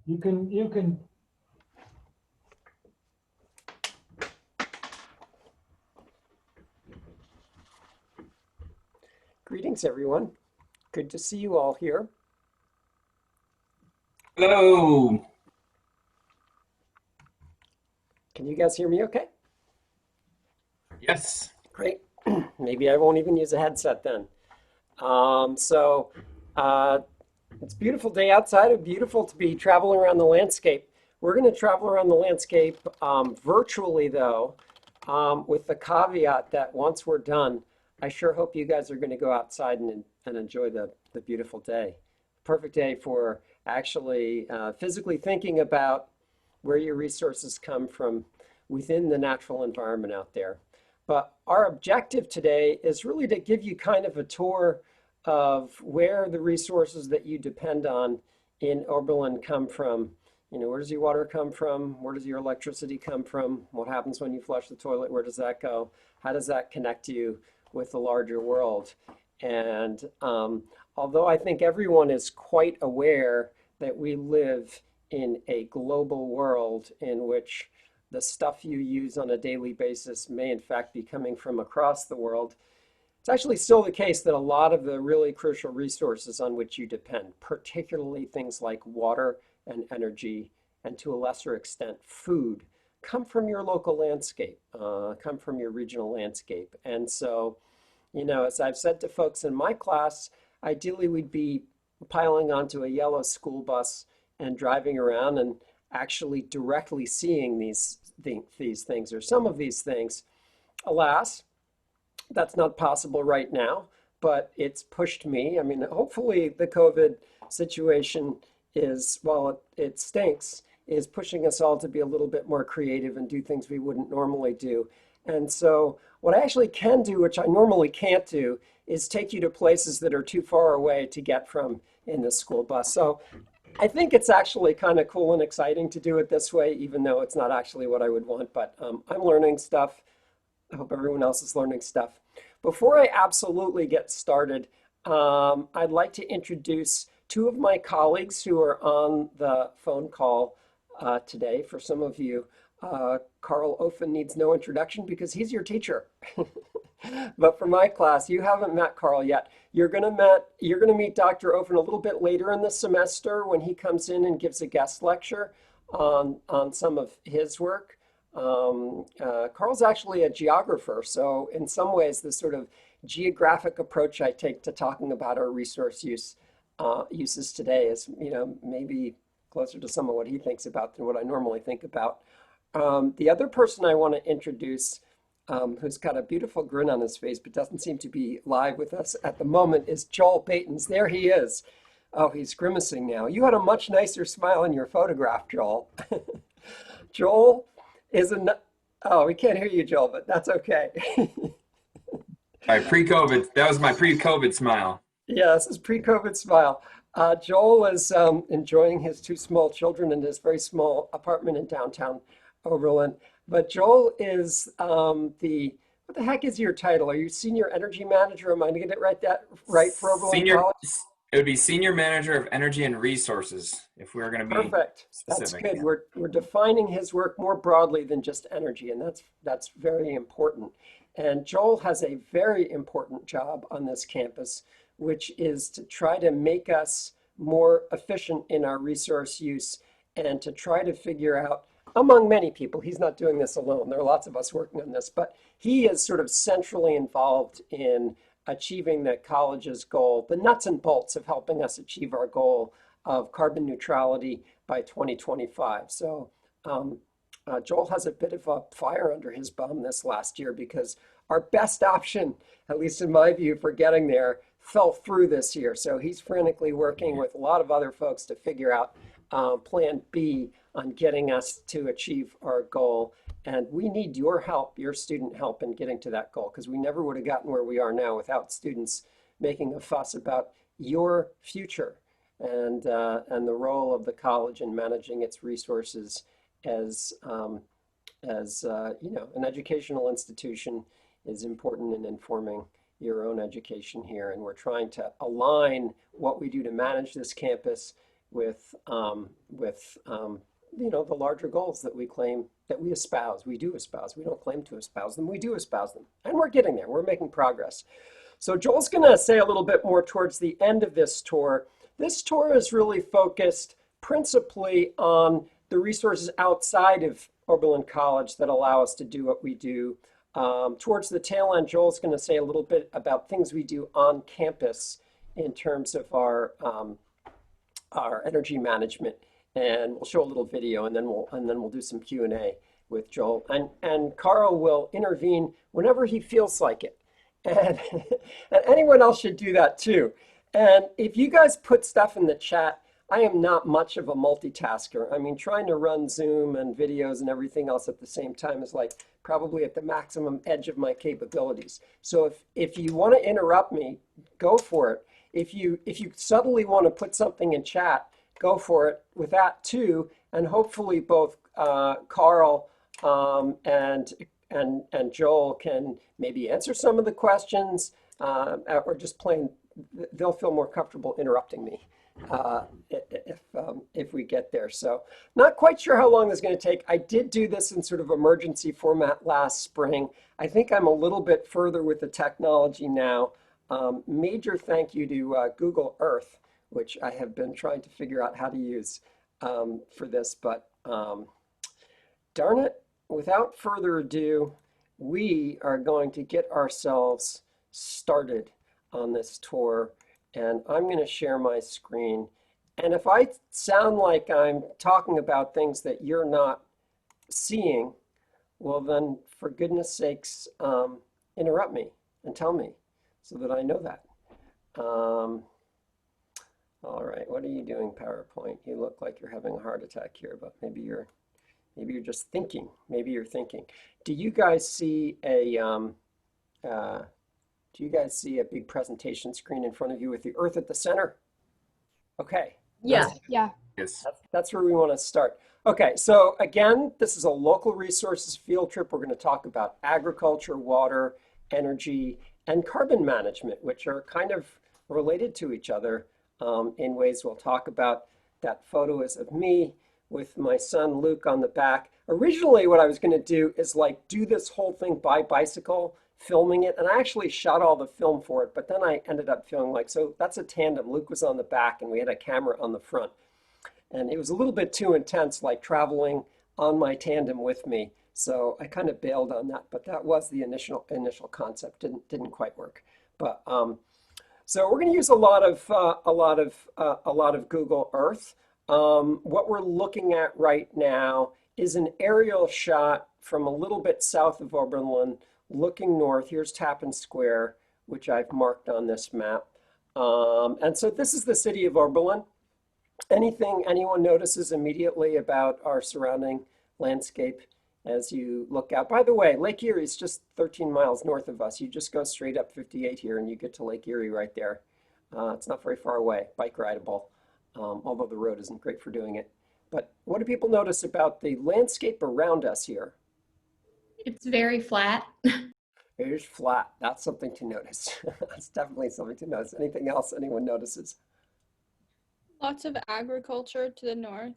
You can. Greetings, everyone. Good to see you all here. Hello. Can you guys hear me okay? Yes. Great. Maybe I won't even use a headset then. So uh, it's a beautiful day outside. It's beautiful to be traveling around the landscape. We're going to travel around the landscape virtually, though, with the caveat that once we're done, I sure hope you guys are going to go outside and enjoy the beautiful day. Perfect day for actually physically thinking about where your resources come from within the natural environment out there. But our objective today is really to give you kind of a tour of where the resources that you depend on in Oberlin come from. Where does your water come from? Where does your electricity come from? What happens when you flush the toilet? Where does that go? How does that connect you with the larger world? And although I think everyone is quite aware that we live in a global world in which the stuff you use on a daily basis may in fact be coming from across the world, it's actually still the case that a lot of the really crucial resources on which you depend, particularly things like water and energy, and to a lesser extent, food, come from your local landscape, come from your regional landscape. And so, as I've said to folks in my class, ideally we'd be piling onto a yellow school bus and driving around and actually directly seeing these things or some of these things. Alas, that's not possible right now, but it's pushed me. I mean, hopefully the COVID situation is, while it stinks, is pushing us all to be a little bit more creative and do things we wouldn't normally do. And so what I actually can do, which I normally can't do, is take you to places that are too far away to get from in the school bus. So I think it's actually kind of cool and exciting to do it this way, even though it's not actually what I would want. But I'm learning stuff. I hope everyone else is learning stuff. Before I absolutely get started, I'd like to introduce two of my colleagues who are on the phone call today. For some of you, Carl Ofen needs no introduction because he's your teacher. But for my class, you haven't met Carl yet. You're gonna meet Dr. Ofen a little bit later in the semester when he comes in and gives a guest lecture on some of his work. Carl's actually a geographer, so in some ways, the sort of geographic approach I take to talking about our resource uses today is, maybe closer to some of what he thinks about than what I normally think about. The other person I want to introduce, who's got a beautiful grin on his face but doesn't seem to be live with us at the moment, is Joel Batens. There he is. Oh, he's grimacing now. You had a much nicer smile in your photograph, Joel. Joel is a. Oh, we can't hear you, Joel, but that's okay. All right, pre-COVID. That was my pre-COVID smile. Yeah, this is pre-COVID smile. Joel is enjoying his two small children in his very small apartment in downtown Oberlin. But Joel is what the heck is your title? Are you senior energy manager? Am I going to get right for Oberlin Senior, College? it would be Senior Manager of Energy and Resources if we were going to be Perfect. That's specific. good. Yeah. We're defining his work more broadly than just energy, and that's very important. And Joel has a very important job on this campus, which is to try to make us more efficient in our resource use and to try to figure out, among many people, he's not doing this alone. There are lots of us working on this, but he is sort of centrally involved in achieving the college's goal, the nuts and bolts of helping us achieve our goal of carbon neutrality by 2025. So Joel has a bit of a fire under his bum this last year because our best option, at least in my view, for getting there fell through this year. So he's frantically working with a lot of other folks to figure out plan B on getting us to achieve our goal. And we need your help, your student help in getting to that goal, because we never would have gotten where we are now without students making a fuss about your future and the role of the college in managing its resources as an educational institution is important in informing your own education here. And we're trying to align what we do to manage this campus the larger goals that we claim that we espouse. We do espouse. We don't claim to espouse them. We do espouse them, and we're getting there. We're making progress. So Joel's going to say a little bit more towards the end of this tour. This tour is really focused principally on the resources outside of Oberlin College that allow us to do what we do. Towards the tail end, Joel's going to say a little bit about things we do on campus in terms of our energy management, and we'll show a little video, and then we'll do some Q&A with Joel, and Carl will intervene whenever he feels like it, and, and anyone else should do that too. And if you guys put stuff in the chat, I am not much of a multitasker. I mean, trying to run Zoom and videos and everything else at the same time is like probably at the maximum edge of my capabilities. So if you want to interrupt me, go for it. If you subtly want to put something in chat, go for it with that too. And hopefully both Carl and Joel can maybe answer some of the questions, or just plain, they'll feel more comfortable interrupting me if we get there. So not quite sure how long this is going to take. I did do this in sort of emergency format last spring. I think I'm a little bit further with the technology now. Major thank you to Google Earth, which I have been trying to figure out how to use for this. But darn it, without further ado, we are going to get ourselves started on this tour. And I'm going to share my screen. And if I sound like I'm talking about things that you're not seeing, well then, for goodness sakes, interrupt me and tell me so that I know that. All right, what are you doing, PowerPoint? You look like you're having a heart attack here, but maybe you're just thinking. Maybe you're thinking. Do you guys see a big presentation screen in front of you with the Earth at the center? Okay. Yeah. Yeah. Yes. That's where we want to start. Okay, so again, this is a local resources field trip. We're going to talk about agriculture, water, energy, and carbon management, which are kind of related to each other in ways we'll talk about. That photo is of me with my son Luke on the back. Originally, what I was going to do is like do this whole thing by bicycle, filming it, and I actually shot all the film for it, but then I ended up feeling like, so that's a tandem. Luke was on the back and we had a camera on the front. And it was a little bit too intense, like traveling on my tandem with me. So I kind of bailed on that, but that was the initial concept. Didn't quite work. But so we're going to use a lot of Google Earth. What we're looking at right now is an aerial shot from a little bit south of Oberlin, looking north. Here's Tappan Square, which I've marked on this map. And so this is the city of Oberlin. Anything anyone notices immediately about our surrounding landscape as you look out? By the way, Lake Erie is just 13 miles north of us. You just go straight up 58 here and you get to Lake Erie right there. It's not very far away, bike rideable, although the road isn't great for doing it. But what do people notice about the landscape around us here? It's very flat. It is flat. That's something to notice. That's definitely something to notice. Anything else anyone notices? Lots of agriculture to the north.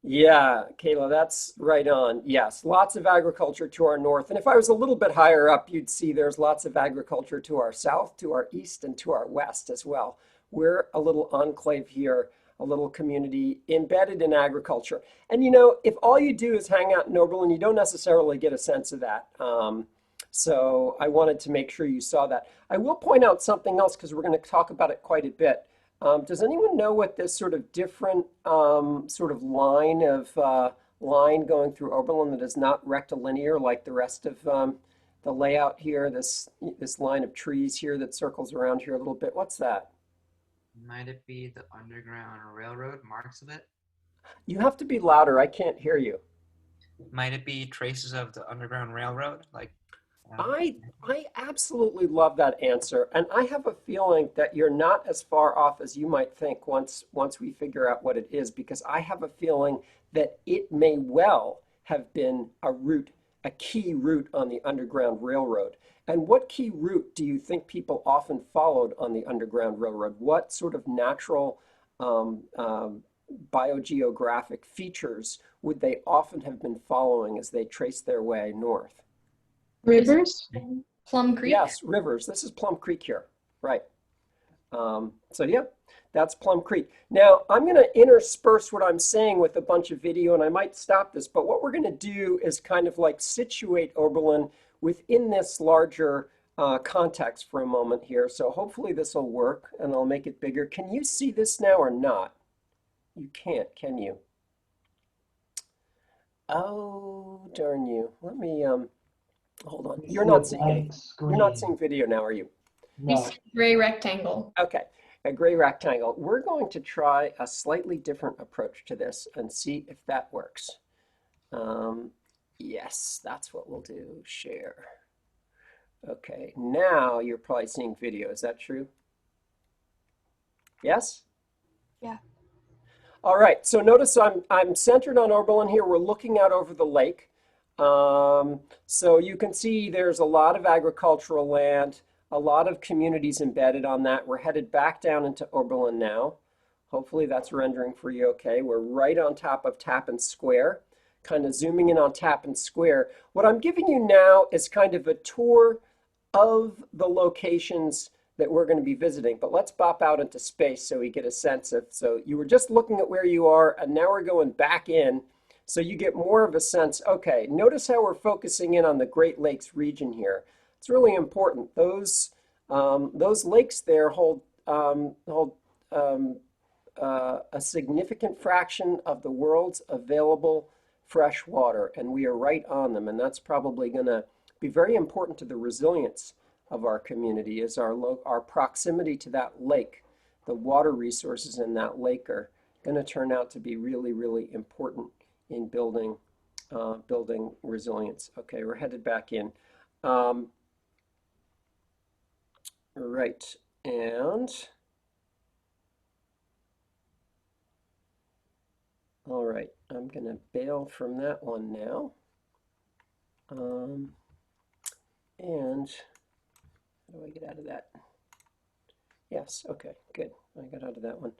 Yeah, Kayla, that's right on. Yes, lots of agriculture to our north. And if I was a little bit higher up, you'd see there's lots of agriculture to our south, to our east, and to our west as well. We're a little enclave here, a little community embedded in agriculture. And you know, if all you do is hang out in Oberlin, you don't necessarily get a sense of that. So I wanted to make sure you saw that. I will point out something else because we're going to talk about it quite a bit. Does anyone know what this sort of different sort of line going through Oberlin that is not rectilinear like the rest of the layout here? This line of trees here that circles around here a little bit. What's that? Might it be the Underground Railroad marks of it? You have to be louder. I can't hear you. Might it be traces of the Underground Railroad? Like, I absolutely love that answer, and I have a feeling that you're not as far off as you might think once we figure out what it is, because I have a feeling that it may well have been a key route on the Underground Railroad. And what key route do you think people often followed on the Underground Railroad? What sort of natural biogeographic features would they often have been following as they traced their way north? Rivers? Plum Creek? Yes, rivers. This is Plum Creek here, right? So yeah, that's Plum Creek. Now I'm going to intersperse what I'm saying with a bunch of video, and I might stop this, but what we're going to do is kind of like situate Oberlin within this larger context for a moment here. So hopefully this will work, and I'll make it bigger. Can you see this now or not? You can't, can you? Oh, darn you. Let me hold on. You're not seeing video now, are you? You see a gray rectangle. Okay, a gray rectangle. We're going to try a slightly different approach to this and see if that works. Yes, that's what we'll do. Share. Okay, now you're probably seeing video. Is that true? Yes? Yeah. All right, so notice I'm centered on Oberlin here. We're looking out over the lake. So you can see there's a lot of agricultural land, a lot of communities embedded on that. We're headed back down into Oberlin now. Hopefully that's rendering for you okay. We're right on top of Tappan Square, kind of zooming in on Tappan Square. What I'm giving you now is kind of a tour of the locations that we're going to be visiting, but let's bop out into space so we get a sense of, so you were just looking at where you are, and now we're going back in, so you get more of a sense. Okay, notice how we're focusing in on the Great Lakes region here. It's really important. Those lakes there hold a significant fraction of the world's available fresh water, and we are right on them, and that's probably going to be very important to the resilience of our community, is our proximity to that lake. The water resources in that lake are going to turn out to be really, really important in building resilience. Okay, we're headed back in. Right, and all right, I'm going to bail from that one now. And how do I get out of that? Yes, okay, good. I got out of that one.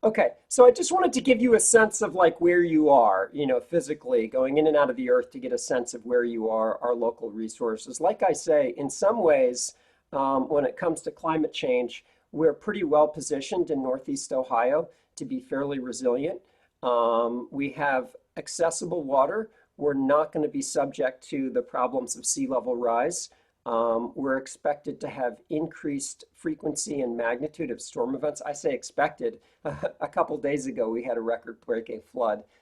Okay, so I just wanted to give you a sense of like where you are, you know, physically going in and out of the earth to get a sense of where you are, our local resources. Like I say, in some ways, when it comes to climate change, we're pretty well positioned in Northeast Ohio to be fairly resilient. We have accessible water. We're not going to be subject to the problems of sea level rise. We're expected to have increased frequency and magnitude of storm events. I say expected. A couple days ago, we had a record-breaking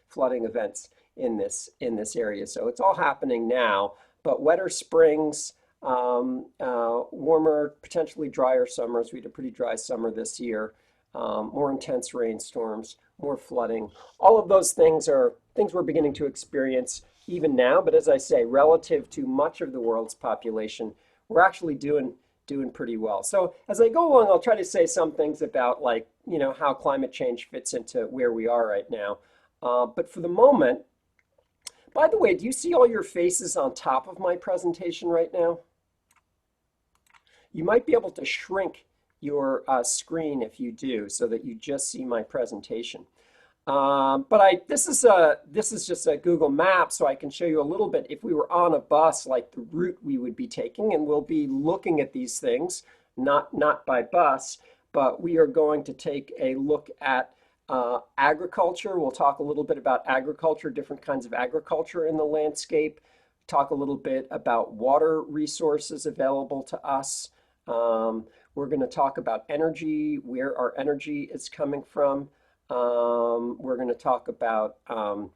flooding events in this area. So it's all happening now. But wetter springs, warmer, potentially drier summers. We had a pretty dry summer this year. More intense rainstorms, more flooding. All of those things are things we're beginning to experience even now. But as I say, relative to much of the world's population, we're actually doing pretty well. So as I go along, I'll try to say some things about, like, you know, how climate change fits into where we are right now. But for the moment, by the way, do you see all your faces on top of my presentation right now? You might be able to shrink your screen if you do, so that you just see my presentation. But this is just a Google map, so I can show you a little bit. If we were on a bus, like the route we would be taking, and we'll be looking at these things, not by bus, but we are going to take a look at agriculture. We'll talk a little bit about agriculture, different kinds of agriculture in the landscape, talk a little bit about water resources available to us. We're going to talk about energy, where our energy is coming from. We're going to talk about the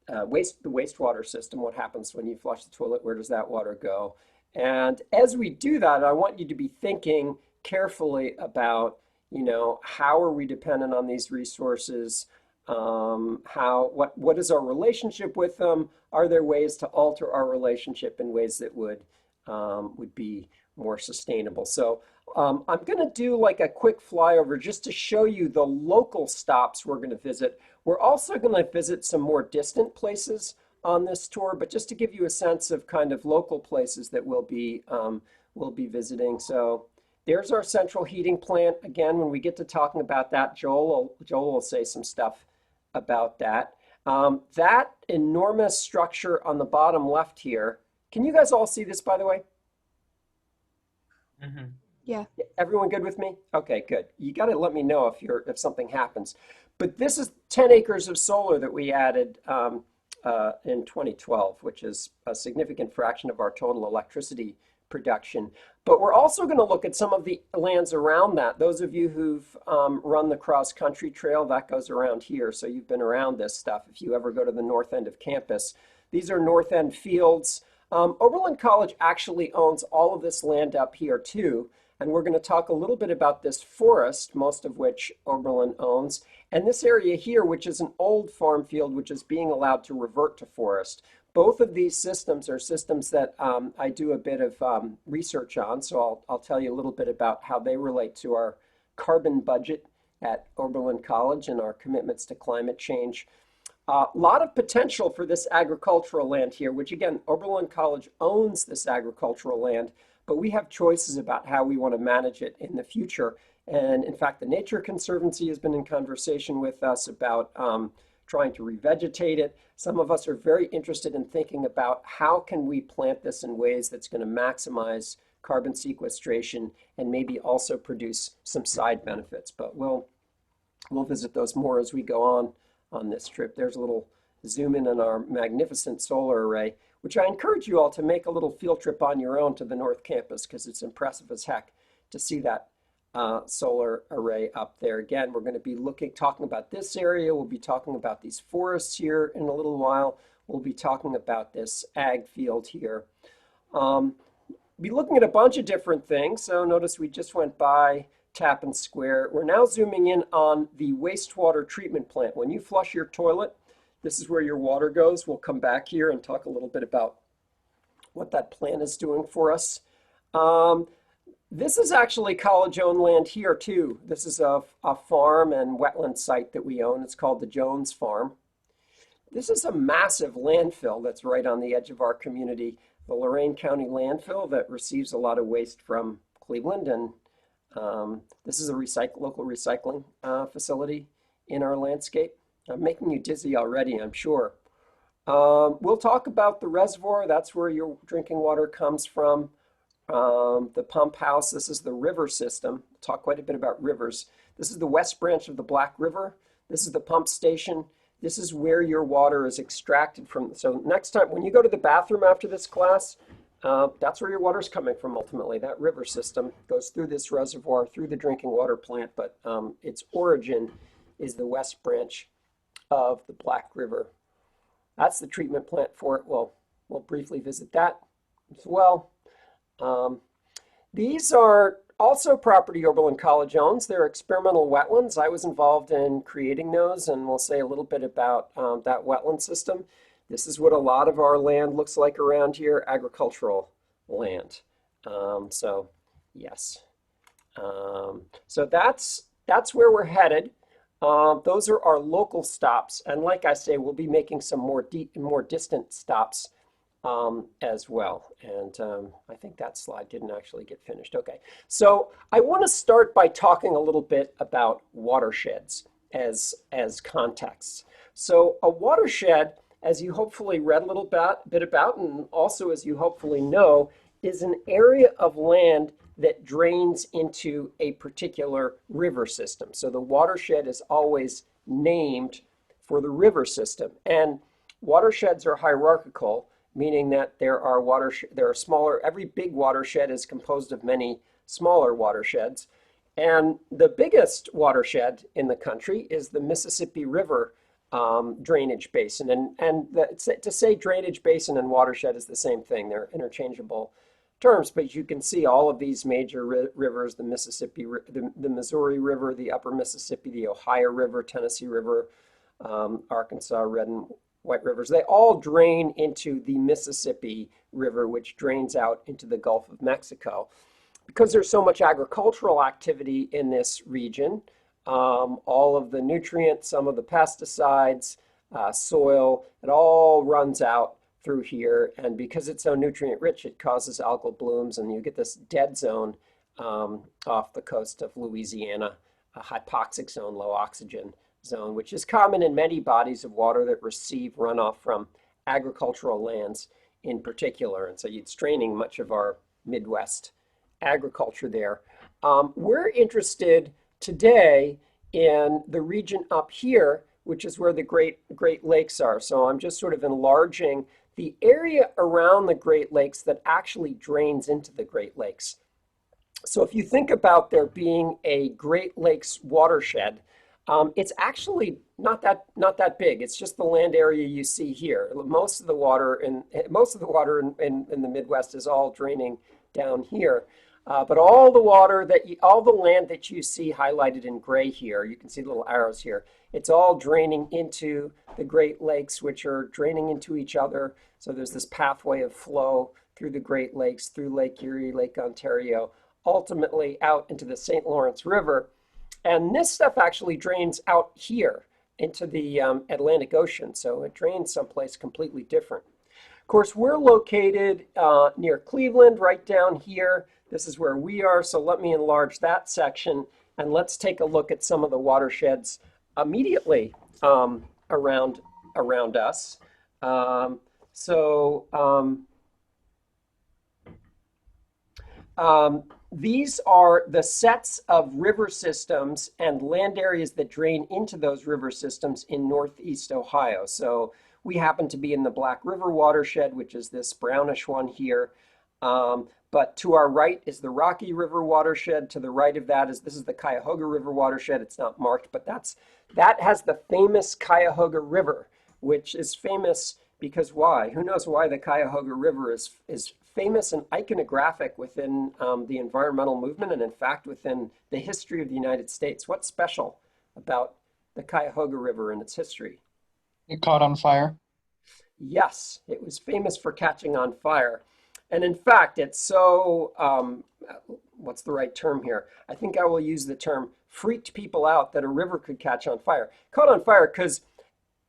wastewater system, what happens when you flush the toilet, where does that water go? And as we do that, I want you to be thinking carefully about, you know, how are we dependent on these resources? What is our relationship with them? Are there ways to alter our relationship in ways that would be more sustainable? So I'm going to do like a quick flyover just to show you the local stops we're going to visit. We're also going to visit some more distant places on this tour, but just to give you a sense of kind of local places that we'll be visiting. So There's our central heating plant. Again, when we get to talking about that, Joel will say some stuff about that. That enormous structure on the bottom left here, can you guys all see this, by the way? Mm-hmm. Yeah. Everyone good with me? Okay, good. You got to let me know if something happens. But this is 10 acres of solar that we added in 2012, which is a significant fraction of our total electricity production. But we're also going to look at some of the lands around that. Those of you who've run the cross-country trail, that goes around here. So you've been around this stuff if you ever go to the north end of campus. These are north end fields. Oberlin College actually owns all of this land up here too. And we're going to talk a little bit about this forest, most of which Oberlin owns, and this area here, which is an old farm field, which is being allowed to revert to forest. Both of these systems are systems that I do a bit of research on, so I'll tell you a little bit about how they relate to our carbon budget at Oberlin College and our commitments to climate change. A lot of potential for this agricultural land here, which again, Oberlin College owns this agricultural land, but we have choices about how we want to manage it in the future. And in fact, the Nature Conservancy has been in conversation with us about trying to revegetate it. Some of us are very interested in thinking about how can we plant this in ways that's going to maximize carbon sequestration and maybe also produce some side benefits. But we'll visit those more as we go on this trip. There's a little zoom in on our magnificent solar array, which I encourage you all to make a little field trip on your own to the North Campus because it's impressive as heck to see that solar array up there. Again, we're going to be talking about this area. We'll be talking about these forests here in a little while. We'll be talking about this ag field here. Be looking at a bunch of different things. So notice we just went by Tappan Square. We're now zooming in on the wastewater treatment plant. When you flush your toilet, this is where your water goes. We'll come back here and talk a little bit about what that plant is doing for us. This is actually college-owned land here too. This is a farm and wetland site that we own. It's called the Jones Farm. This is a massive landfill that's right on the edge of our community, the Lorain County landfill that receives a lot of waste from Cleveland. And this is a local recycling facility in our landscape. I'm making you dizzy already, I'm sure. We'll talk about the reservoir. That's where your drinking water comes from. The pump house, this is the river system. We'll talk quite a bit about rivers. This is the west branch of the Black River. This is the pump station. This is where your water is extracted from. So next time, when you go to the bathroom after this class, that's where your water is coming from ultimately. That river system goes through this reservoir, through the drinking water plant, but its origin is the west branch of the Black River. That's the treatment plant for it. We'll briefly visit that as well. These are also property Oberlin College owns. They're experimental wetlands. I was involved in creating those, and we'll say a little bit about that wetland system. This is what a lot of our land looks like around here, agricultural land. So yes. So that's where we're headed. Those are our local stops. And like I say, we'll be making some more distant stops as well. And I think that slide didn't actually get finished. Okay, so I want to start by talking a little bit about watersheds as contexts. So a watershed, as you hopefully read a little bit about, and also as you hopefully know, is an area of land that drains into a particular river system. So the watershed is always named for the river system. And watersheds are hierarchical, meaning that there are smaller, every big watershed is composed of many smaller watersheds. And the biggest watershed in the country is the Mississippi River drainage basin. And to say drainage basin and watershed is the same thing. They're interchangeable terms, but you can see all of these major rivers, the Mississippi, the Missouri River, the Upper Mississippi, the Ohio River, Tennessee River, Arkansas, Red and White Rivers, they all drain into the Mississippi River, which drains out into the Gulf of Mexico. Because there's so much agricultural activity in this region, all of the nutrients, some of the pesticides, soil, it all runs out through here. And because it's so nutrient rich, it causes algal blooms and you get this dead zone off the coast of Louisiana, a hypoxic zone, low oxygen zone, which is common in many bodies of water that receive runoff from agricultural lands in particular. And so it's draining much of our Midwest agriculture there. We're interested today in the region up here, which is where the Great Lakes are. So I'm just sort of enlarging the area around the Great Lakes that actually drains into the Great Lakes. So if you think about there being a Great Lakes watershed, it's actually not that big. It's just the land area you see here. Most of the water in the Midwest is all draining down here. But all the land that you see highlighted in gray here, you can see the little arrows here, it's all draining into the Great Lakes, which are draining into each other. So there's this pathway of flow through the Great Lakes, through Lake Erie, Lake Ontario, ultimately out into the St. Lawrence River. And this stuff actually drains out here into the Atlantic Ocean. So it drains someplace completely different. Of course, we're located near Cleveland, right down here. This is where we are. So let me enlarge that section and let's take a look at some of the watersheds immediately around us. These are the sets of river systems and land areas that drain into those river systems in Northeast Ohio. So we happen to be in the Black River watershed, which is this brownish one here. But to our right is the Rocky River watershed. To the right of that this is the Cuyahoga River watershed. It's not marked, but that has the famous Cuyahoga River, which is famous because why? Who knows why the Cuyahoga River is famous and iconographic within the environmental movement and in fact within the history of the United States. What's special about the Cuyahoga River and its history? It caught on fire. Yes, it was famous for catching on fire. And in fact, it's so, what's the right term here? I think I will use the term freaked people out that a river could catch on fire. Caught on fire because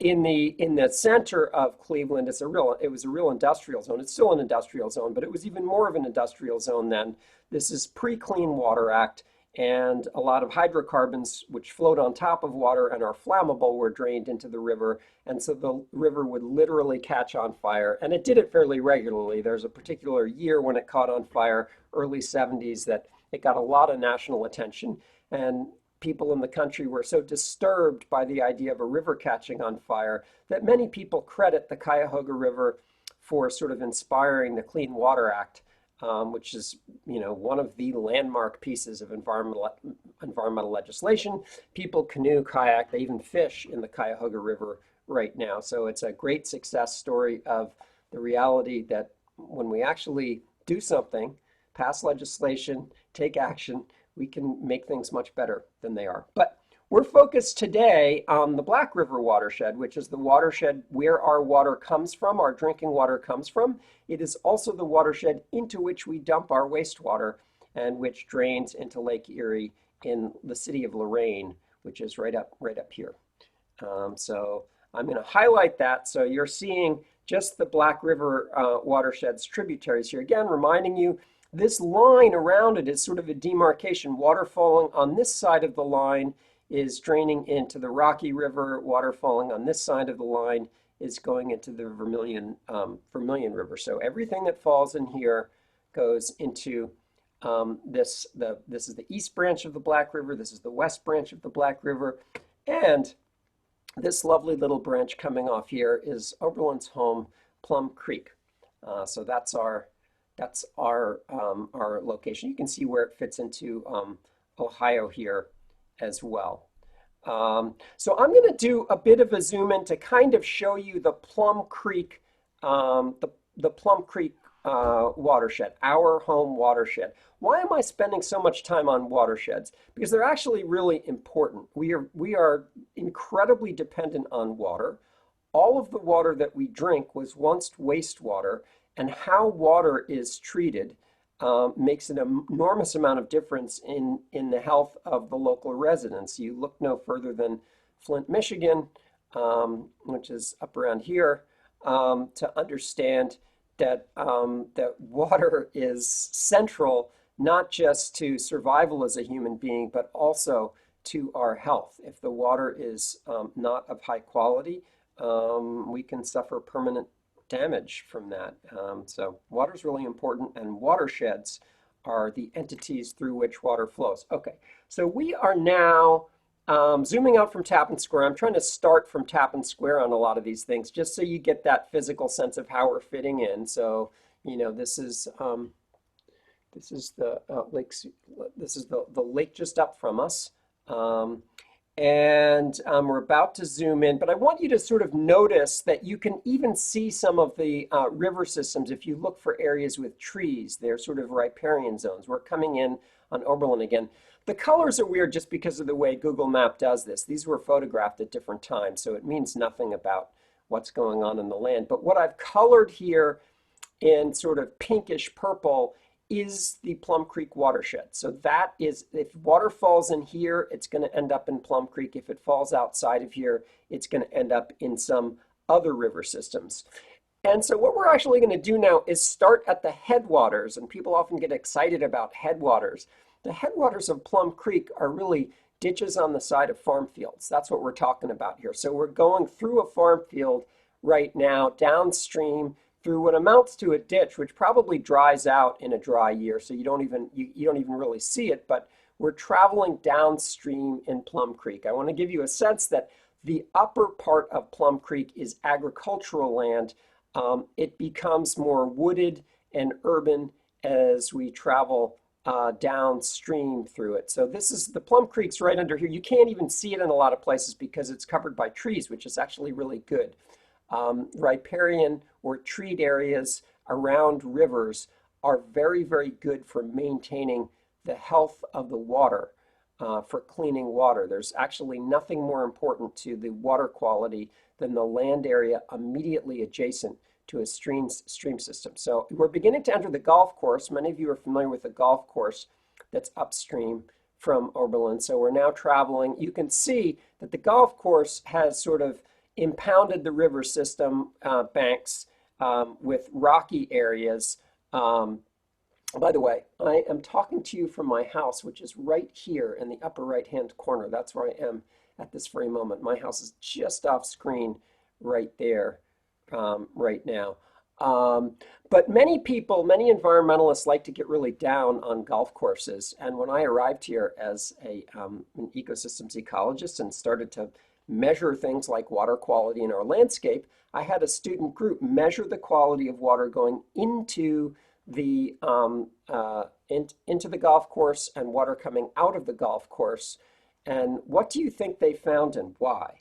in the center of Cleveland, it was a real industrial zone. It's still an industrial zone, but it was even more of an industrial zone then. This is pre-Clean Water Act, and a lot of hydrocarbons which float on top of water and are flammable were drained into the river, and so the river would literally catch on fire, and it did it fairly regularly. There's a particular year when it caught on fire, early 70s, that it got a lot of national attention, and people in the country were so disturbed by the idea of a river catching on fire that many people credit the Cuyahoga River for sort of inspiring the Clean Water Act, which is, one of the landmark pieces of environmental legislation. People canoe, kayak, they even fish in the Cuyahoga River right now. So it's a great success story of the reality that when we actually do something, pass legislation, take action, we can make things much better than they are. But we're focused today on the Black River watershed, which is the watershed where our water comes from, our drinking water comes from. It is also the watershed into which we dump our wastewater and which drains into Lake Erie in the city of Lorain, which is right up here. So I'm going to highlight that. So you're seeing just the Black River watershed's tributaries here. Again, reminding you, this line around it is sort of a demarcation. Water falling on this side of the line is draining into the Rocky River. Water falling on this side of the line is going into the Vermilion River. So everything that falls in here goes into this is the east branch of the Black River. This is the west branch of the Black River. And this lovely little branch coming off here is Oberlin's home, Plum Creek. So that's our location. You can see where it fits into Ohio here as well. So I'm going to do a bit of a zoom in to kind of show you the Plum Creek, the Plum Creek watershed, our home watershed. Why am I spending so much time on watersheds? Because they're actually really important. We are incredibly dependent on water. All of the water that we drink was once wastewater, and how water is treated makes an enormous amount of difference in the health of the local residents. You look no further than Flint, Michigan, which is up around here, to understand that that water is central not just to survival as a human being, but also to our health. If the water is not of high quality, we can suffer permanent damage from that. So water is really important, and watersheds are the entities through which water flows. Okay, so we are now zooming out from Tappan Square. I'm trying to start from Tappan Square on a lot of these things, just so you get that physical sense of how we're fitting in. So, you know, this is the lakes. This is the lake just up from us. We're about to zoom in, but I want you to sort of notice that you can even see some of the river systems if you look for areas with trees. They're sort of riparian zones. We're coming in on Oberlin again. The colors are weird just because of the way Google Map does this. These were photographed at different times, so it means nothing about what's going on in the land. But what I've colored here in sort of pinkish purple is the Plum Creek watershed. So that is, if water falls in here, it's going to end up in Plum Creek. If it falls outside of here, it's going to end up in some other river systems. And so what we're actually going to do now is start at the headwaters, and people often get excited about headwaters. The headwaters of Plum Creek are really ditches on the side of farm fields. That's what we're talking about here. So we're going through a farm field right now, downstream, through what amounts to a ditch, which probably dries out in a dry year, so you don't even really see it, but we're traveling downstream in Plum Creek. I want to give you a sense that the upper part of Plum Creek is agricultural land. It becomes more wooded and urban as we travel downstream through it. So this is the Plum Creek's right under here. You can't even see it in a lot of places because it's covered by trees, which is actually really good. Riparian or treed areas around rivers are very, very good for maintaining the health of the water, for cleaning water. There's actually nothing more important to the water quality than the land area immediately adjacent to a stream system. So we're beginning to enter the golf course. Many of you are familiar with the golf course that's upstream from Oberlin. So we're now traveling. You can see that the golf course has sort of impounded the river system banks with rocky areas. By the way, I am talking to you from my house, which is right here in the upper right-hand corner. That's where I am at this very moment. My house is just off screen right there right now. But many people, many environmentalists like to get really down on golf courses. And when I arrived here as an ecosystems ecologist and started to measure things like water quality in our landscape, I had a student group measure the quality of water going into the golf course and water coming out of the golf course. And what do you think they found and why?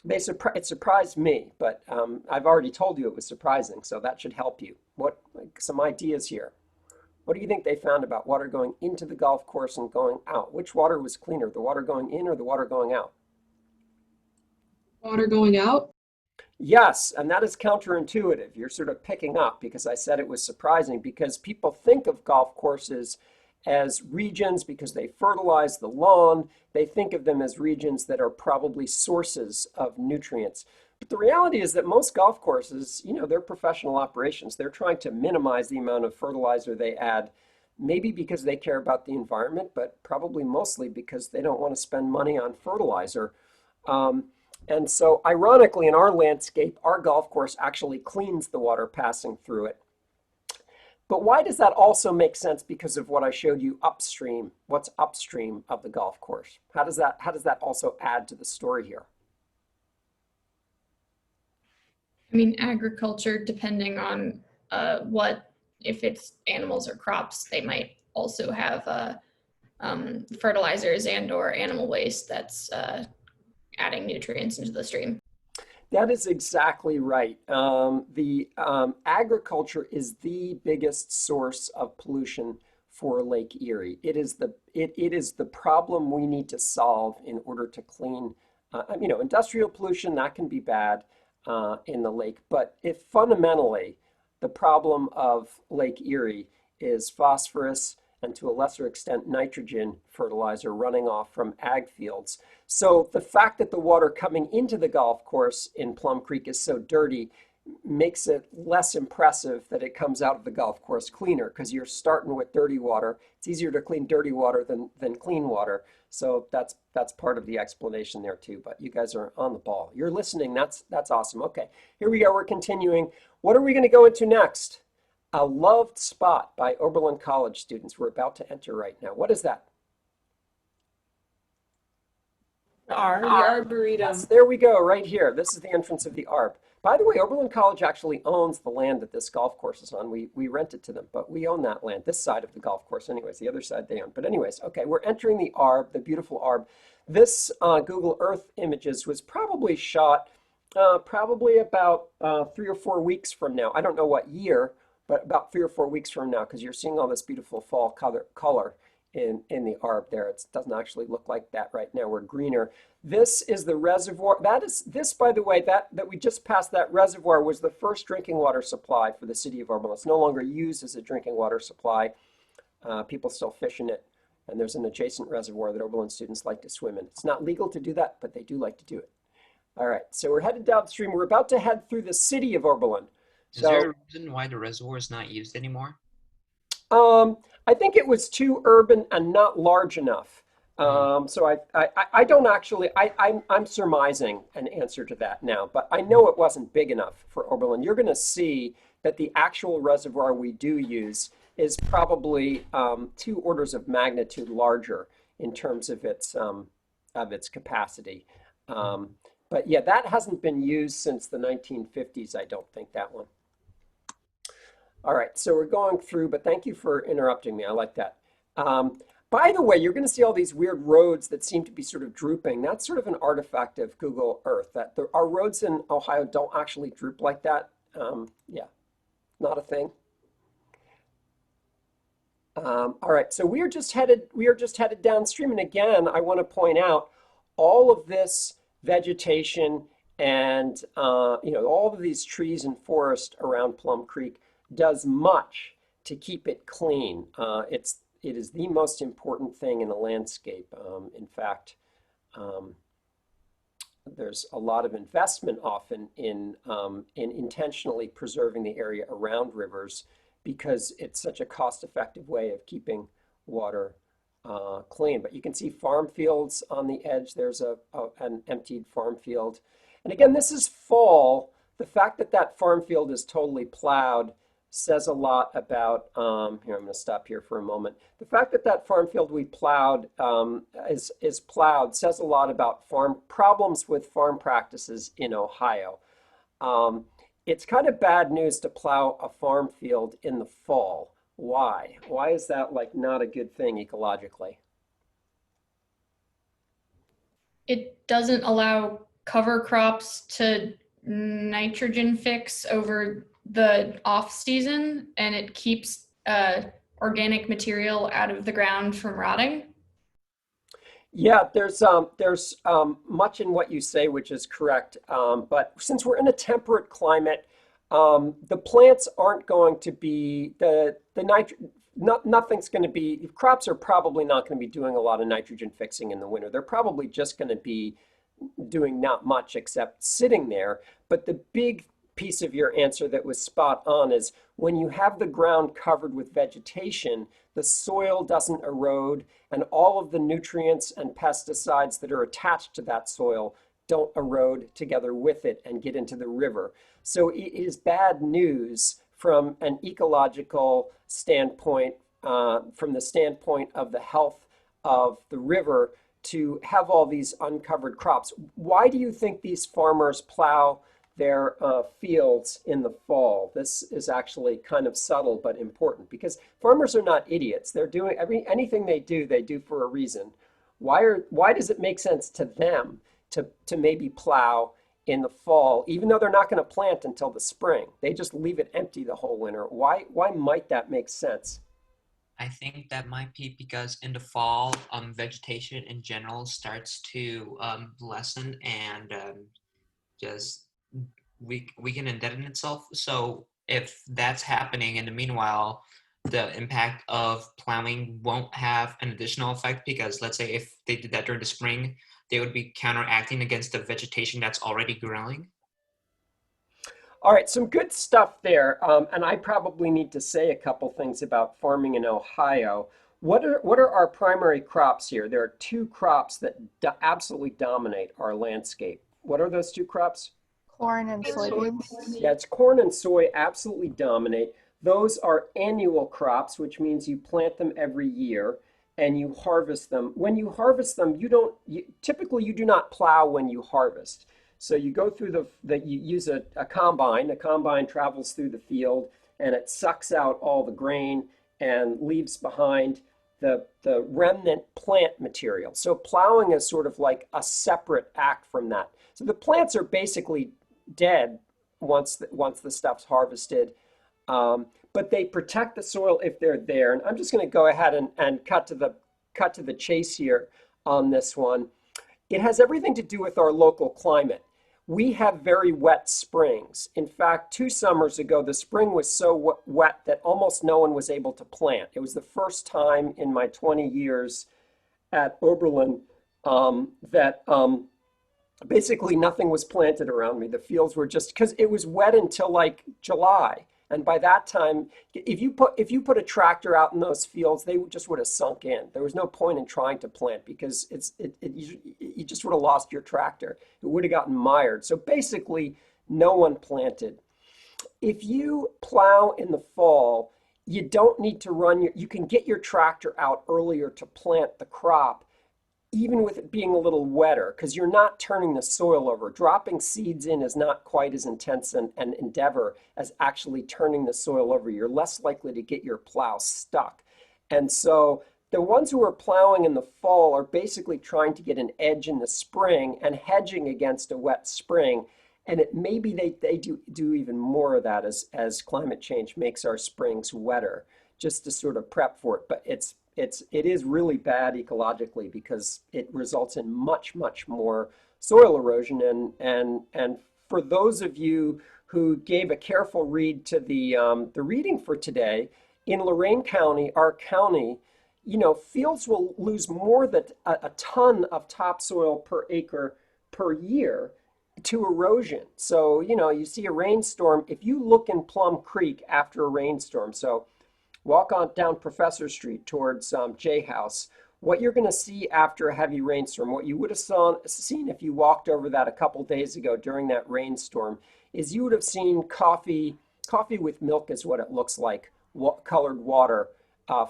It surprised me, but I've already told you it was surprising, so that should help you. Some ideas here. What do you think they found about water going into the golf course and going out? Which water was cleaner, the water going in or the water going out? Water going out? Yes, and that is counterintuitive. You're sort of picking up because I said it was surprising, because people think of golf courses as regions because they fertilize the lawn. They think of them as regions that are probably sources of nutrients. But the reality is that most golf courses, you know, they're professional operations. They're trying to minimize the amount of fertilizer they add, maybe because they care about the environment, but probably mostly because they don't want to spend money on fertilizer. And so ironically, in our landscape, our golf course actually cleans the water passing through it. But why does that also make sense? Because of what I showed you upstream, what's upstream of the golf course. How does that also add to the story here? I mean, agriculture, depending on if it's animals or crops, they might also have fertilizers and or animal waste that's adding nutrients into the stream. That is exactly right. Agriculture is the biggest source of pollution for Lake Erie. It is the problem we need to solve in order to clean. Industrial pollution, that can be bad in the lake, but if fundamentally the problem of Lake Erie is phosphorus and to a lesser extent nitrogen fertilizer running off from ag fields. So the fact that the water coming into the golf course in Plum Creek is so dirty makes it less impressive that it comes out of the golf course cleaner because you're starting with dirty water. It's easier to clean dirty water than clean water. So that's part of the explanation there too. But you guys are on the ball. You're listening. That's awesome. Okay, here we go. We're continuing. What are we going to go into next? A loved spot by Oberlin College students. We're about to enter right now. What is that? The Arboretum. Yes, there we go, right here. This is the entrance of the Arb. By the way, Oberlin College actually owns the land that this golf course is on. We rent it to them, but we own that land, this side of the golf course anyways, the other side they own. But anyways, okay, we're entering the Arb, the beautiful Arb. This Google Earth images was probably shot probably about 3 or 4 weeks from now. I don't know what year, but about 3 or 4 weeks from now, because you're seeing all this beautiful fall color in the Arb there. It doesn't actually look like that right now. We're greener. This is the reservoir. This, by the way, that we just passed, that reservoir was the first drinking water supply for the city of Oberlin. It's no longer used as a drinking water supply. People still fish in it. And there's an adjacent reservoir that Oberlin students like to swim in. It's not legal to do that, but they do like to do it. All right, so we're headed downstream. We're about to head through the city of Oberlin. Is there a reason why the reservoir is not used anymore? I think it was too urban and not large enough. So I don't actually, I'm surmising an answer to that now, but I know it wasn't big enough for Oberlin. You're going to see that the actual reservoir we do use is probably 2 orders of magnitude larger in terms of its capacity. But yeah, that hasn't been used since the 1950s, I don't think, that one. All right, so we're going through, but thank you for interrupting me. I like that. By the way, you're going to see all these weird roads that seem to be sort of drooping. That's sort of an artifact of Google Earth, that our roads in Ohio don't actually droop like that. Yeah, not a thing. All right, so we are just headed downstream, and again, I want to point out all of this vegetation and all of these trees and forest around Plum Creek does much to keep it clean. It is the most important thing in a landscape. In fact, there's a lot of investment often in intentionally preserving the area around rivers because it's such a cost-effective way of keeping water clean. But you can see farm fields on the edge. There's an emptied farm field. And again, this is fall. The fact that that farm field is totally plowed says a lot about, here, I'm going to stop here for a moment. The fact that that farm field we plowed is plowed says a lot about problems with farm practices in Ohio. It's kind of bad news to plow a farm field in the fall. Why? Why is that like not a good thing ecologically? It doesn't allow cover crops to nitrogen fix over the off season, and it keeps organic material out of the ground from rotting. Yeah, there's much in what you say which is correct, but since we're in a temperate climate, the plants aren't going to be nothing's going to be, crops are probably not going to be doing a lot of nitrogen fixing in the winter. They're probably just going to be doing not much except sitting there. But the big piece of your answer that was spot on is when you have the ground covered with vegetation, the soil doesn't erode, and all of the nutrients and pesticides that are attached to that soil don't erode together with it and get into the river. So it is bad news from an ecological standpoint, from the standpoint of the health of the river, to have all these uncovered crops. Why do you think these farmers plow their fields in the fall? This is actually kind of subtle but important because farmers are not idiots. They're doing anything they do for a reason. Why does it make sense to them to maybe plow in the fall, even though they're not going to plant until the spring? They just leave it empty the whole winter. Why might that make sense? I think that might be because in the fall, vegetation in general starts to lessen and just weaken and deaden itself. So if that's happening in the meanwhile, the impact of plowing won't have an additional effect because let's say if they did that during the spring, they would be counteracting against the vegetation that's already growing. All right, some good stuff there. And I probably need to say a couple things about farming in Ohio. What are our primary crops here? There are two crops that absolutely dominate our landscape. What are those two crops? Corn and soybeans. Yeah, it's corn and soy absolutely dominate. Those are annual crops, which means you plant them every year and you harvest them. When you harvest them, typically you do not plow when you harvest. So you go through you use a combine. The combine travels through the field and it sucks out all the grain and leaves behind the remnant plant material. So plowing is sort of like a separate act from that. So the plants are basically dead once the stuff's harvested, but they protect the soil if they're there. And I'm just going to go ahead and cut to the chase here on this one. It has everything to do with our local climate. We have very wet springs. In fact, 2 summers ago, the spring was so wet that almost no one was able to plant. It was the first time in my 20 years at Oberlin that basically nothing was planted around me. The fields were just, because it was wet until like July. And by that time, if you put a tractor out in those fields, they just would have sunk in. There was no point in trying to plant because you just would have lost your tractor. It would have gotten mired. So basically, no one planted. If you plow in the fall, you don't need to you can get your tractor out earlier to plant the crop, even with it being a little wetter, because you're not turning the soil over. Dropping seeds in is not quite as intense an endeavor as actually turning the soil over. You're less likely to get your plow stuck. And so the ones who are plowing in the fall are basically trying to get an edge in the spring and hedging against a wet spring. And maybe they do even more of that as climate change makes our springs wetter, just to sort of prep for it. But it is really bad ecologically because it results in much, much more soil erosion. And for those of you who gave a careful read to the reading for today, in Lorain County, our county, fields will lose more than a ton of topsoil per acre per year to erosion. So, you see a rainstorm. If you look in Plum Creek after a rainstorm, so walk on down Professor Street towards J House, what you're going to see after a heavy rainstorm, what you would have seen if you walked over that a couple days ago during that rainstorm, is you would have seen coffee with milk is what it looks like, colored water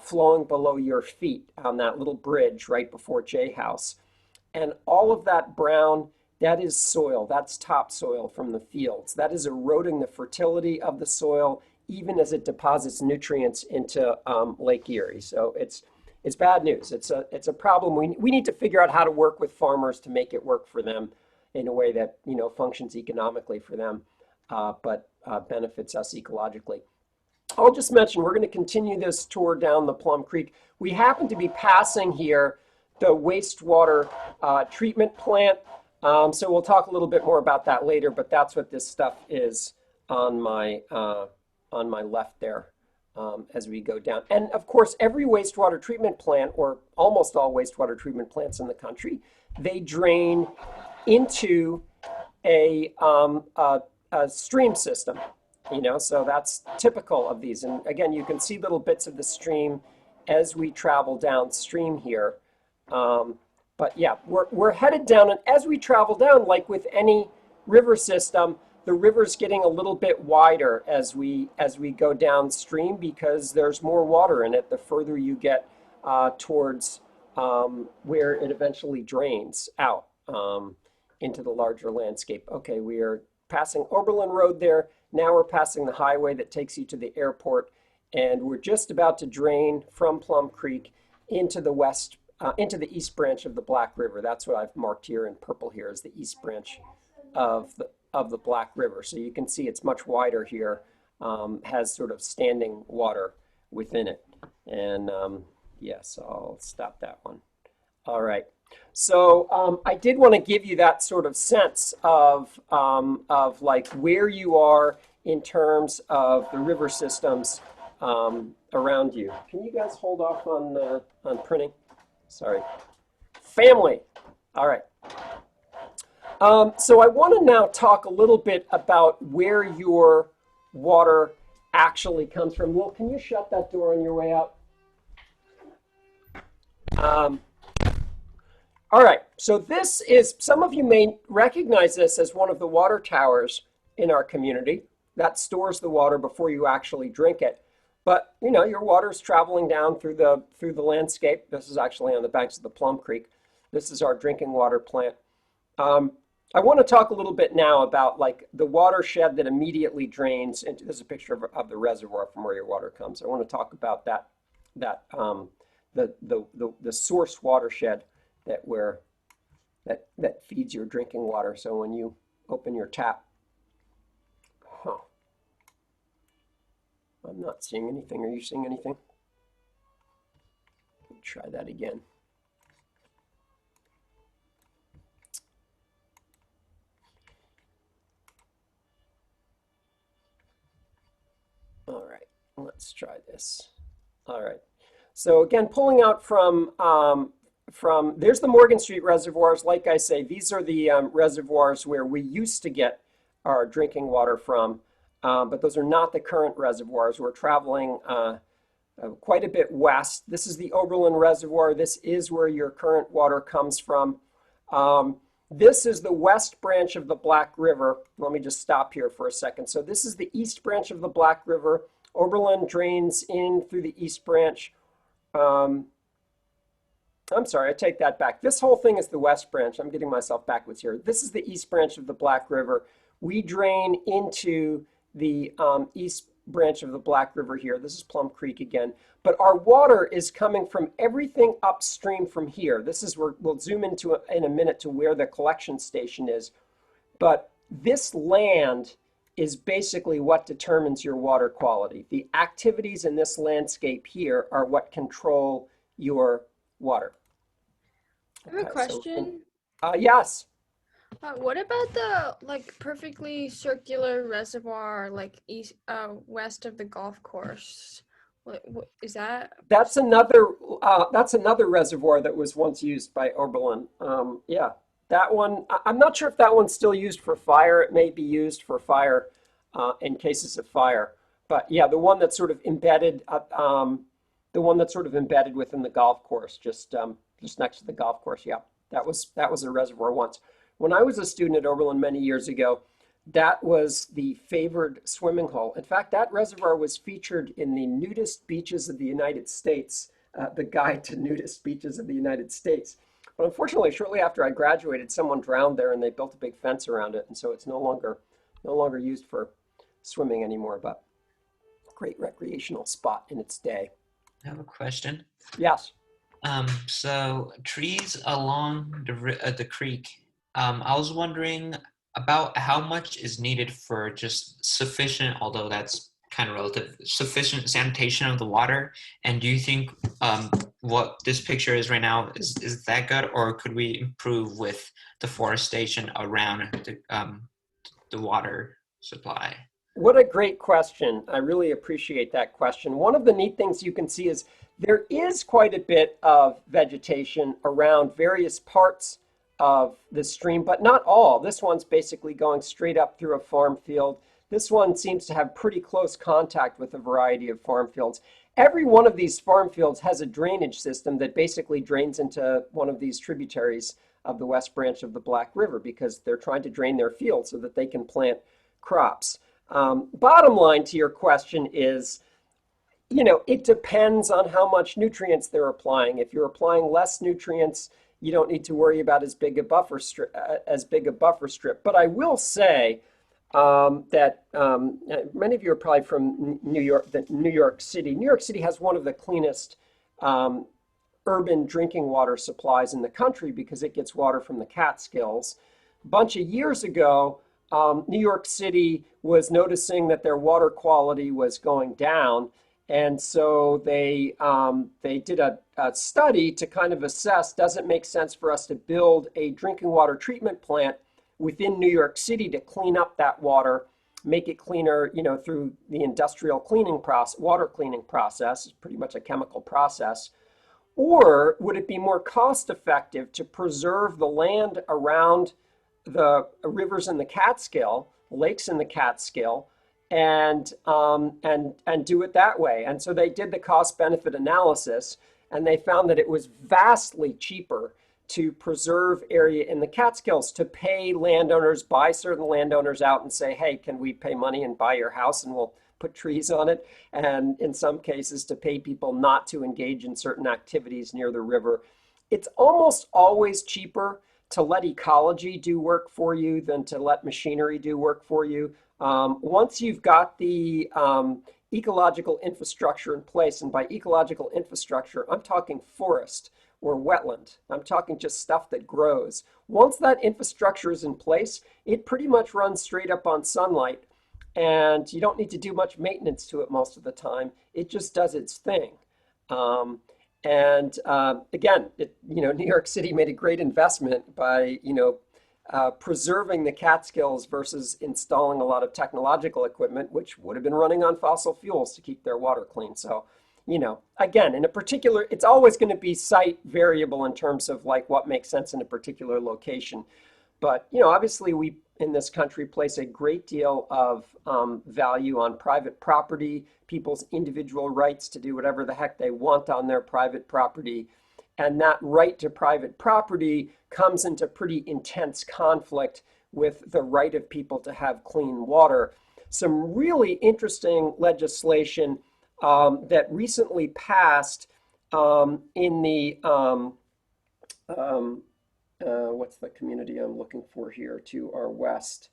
flowing below your feet on that little bridge right before J House. And all of that brown, that is soil, that's topsoil from the fields. That is eroding the fertility of the soil, even as it deposits nutrients into Lake Erie. So it's bad news. It's a problem. We need to figure out how to work with farmers to make it work for them in a way that functions economically for them, but benefits us ecologically. I'll just mention we're going to continue this tour down the Plum Creek. We happen to be passing here the wastewater treatment plant. So we'll talk a little bit more about that later, but that's what this stuff is on my left there as we go down. And of course, every wastewater treatment plant, or almost all wastewater treatment plants in the country, they drain into a stream system, so that's typical of these. And again, you can see little bits of the stream as we travel downstream here. But yeah, we're headed down, and as we travel down, like with any river system, the river's getting a little bit wider as we go downstream because there's more water in it the further you get towards where it eventually drains out into the larger landscape. Okay, we are passing Oberlin Road there. Now we're passing the highway that takes you to the airport, and we're just about to drain from Plum Creek into the into the east branch of the Black River. That's what I've marked here in purple here as the east branch of the Black River. So you can see it's much wider here, has sort of standing water within it. And yes, I'll stop that one. All right. So I did want to give you that sort of sense of like where you are in terms of the river systems around you. Can you guys hold off on printing? Sorry. Family. All right. So I want to now talk a little bit about where your water actually comes from. Will, can you shut that door on your way out? All right, so this is, some of you may recognize this as one of the water towers in our community that stores the water before you actually drink it. But you know, your water is traveling down through the landscape. This is actually on the banks of the Plum Creek. This is our drinking water plant. I want to talk a little bit now about like the watershed that immediately drains into, this is a picture of the reservoir from where your water comes. I want to talk about the source watershed that feeds your drinking water. So when you open your tap, I'm not seeing anything. Are you seeing anything? Try that again. All right, let's try this. All right. So again, pulling out from there's the Morgan Street reservoirs. Like I say, these are the reservoirs where we used to get our drinking water from, but those are not the current reservoirs. We're traveling quite a bit west. This is the Oberlin Reservoir. This is where your current water comes from. This is the west branch of the Black River. Let me just stop here for a second. So this is the east branch of the Black River. Oberlin drains in through the east branch. I'm sorry, I take that back. This whole thing is the west branch. I'm getting myself backwards here. This is the east branch of the Black River. We drain into the east branch of the Black River here. This is Plum Creek again. But our water is coming from everything upstream from here. This is where we'll zoom into in a minute to where the collection station is. But this land is basically what determines your water quality. The activities in this landscape here are what control your water. I have a question. Yes. What about the like perfectly circular reservoir like east west of the golf course? What is that? That's another reservoir that was once used by Oberlin. Yeah, that one. I'm not sure if that one's still used for fire. It may be used for fire in cases of fire. But yeah, the one that's sort of embedded, within the golf course, just next to the golf course. Yeah, that was a reservoir once. When I was a student at Oberlin many years ago, that was the favored swimming hole. In fact, that reservoir was featured in the Nudist Beaches of the United States, the Guide to Nudist Beaches of the United States. But unfortunately, shortly after I graduated, someone drowned there and they built a big fence around it. And so it's no longer used for swimming anymore, but great recreational spot in its day. I have a question. Yes. So trees along the creek. I was wondering about how much is needed for just sufficient, although that's kind of relative, sufficient sanitation of the water. And do you think what this picture is right now is that good, or could we improve with deforestation around the water supply? What a great question. I really appreciate that question. One of the neat things you can see is there is quite a bit of vegetation around various parts of the stream, but not all. This one's basically going straight up through a farm field. This one seems to have pretty close contact with a variety of farm fields. Every one of these farm fields has a drainage system that basically drains into one of these tributaries of the west branch of the Black River because they're trying to drain their fields so that they can plant crops. Bottom line to your question is, it depends on how much nutrients they're applying. If you're applying less nutrients, you don't need to worry about as big a buffer strip. But I will say that many of you are probably from New York City. New York City has one of the cleanest urban drinking water supplies in the country because it gets water from the Catskills. A bunch of years ago, New York City was noticing that their water quality was going down. And so they did a study to kind of assess, does it make sense for us to build a drinking water treatment plant within New York City to clean up that water, make it cleaner, through the industrial cleaning process, water cleaning process, it's pretty much a chemical process. Or would it be more cost effective to preserve the land around the rivers in the Catskill, lakes in the Catskill, and do it that way. And so they did the cost benefit analysis, and they found that it was vastly cheaper to preserve area in the Catskills, to pay landowners, buy certain landowners out and say, hey, can we pay money and buy your house and we'll put trees on it? And in some cases, to pay people not to engage in certain activities near the river. It's almost always cheaper to let ecology do work for you than to let machinery do work for you. Once you've got the ecological infrastructure in place, and by ecological infrastructure, I'm talking forest or wetland. I'm talking just stuff that grows. Once that infrastructure is in place, it pretty much runs straight up on sunlight, and you don't need to do much maintenance to it most of the time. It just does its thing. Again, New York City made a great investment by, preserving the Catskills versus installing a lot of technological equipment, which would have been running on fossil fuels to keep their water clean. So, again, in a particular, it's always going to be site variable in terms of like what makes sense in a particular location. But, obviously we in this country place a great deal of value on private property, people's individual rights to do whatever the heck they want on their private property. And that right to private property comes into pretty intense conflict with the right of people to have clean water. Some really interesting legislation that recently passed in the what's the community I'm looking for here to our west?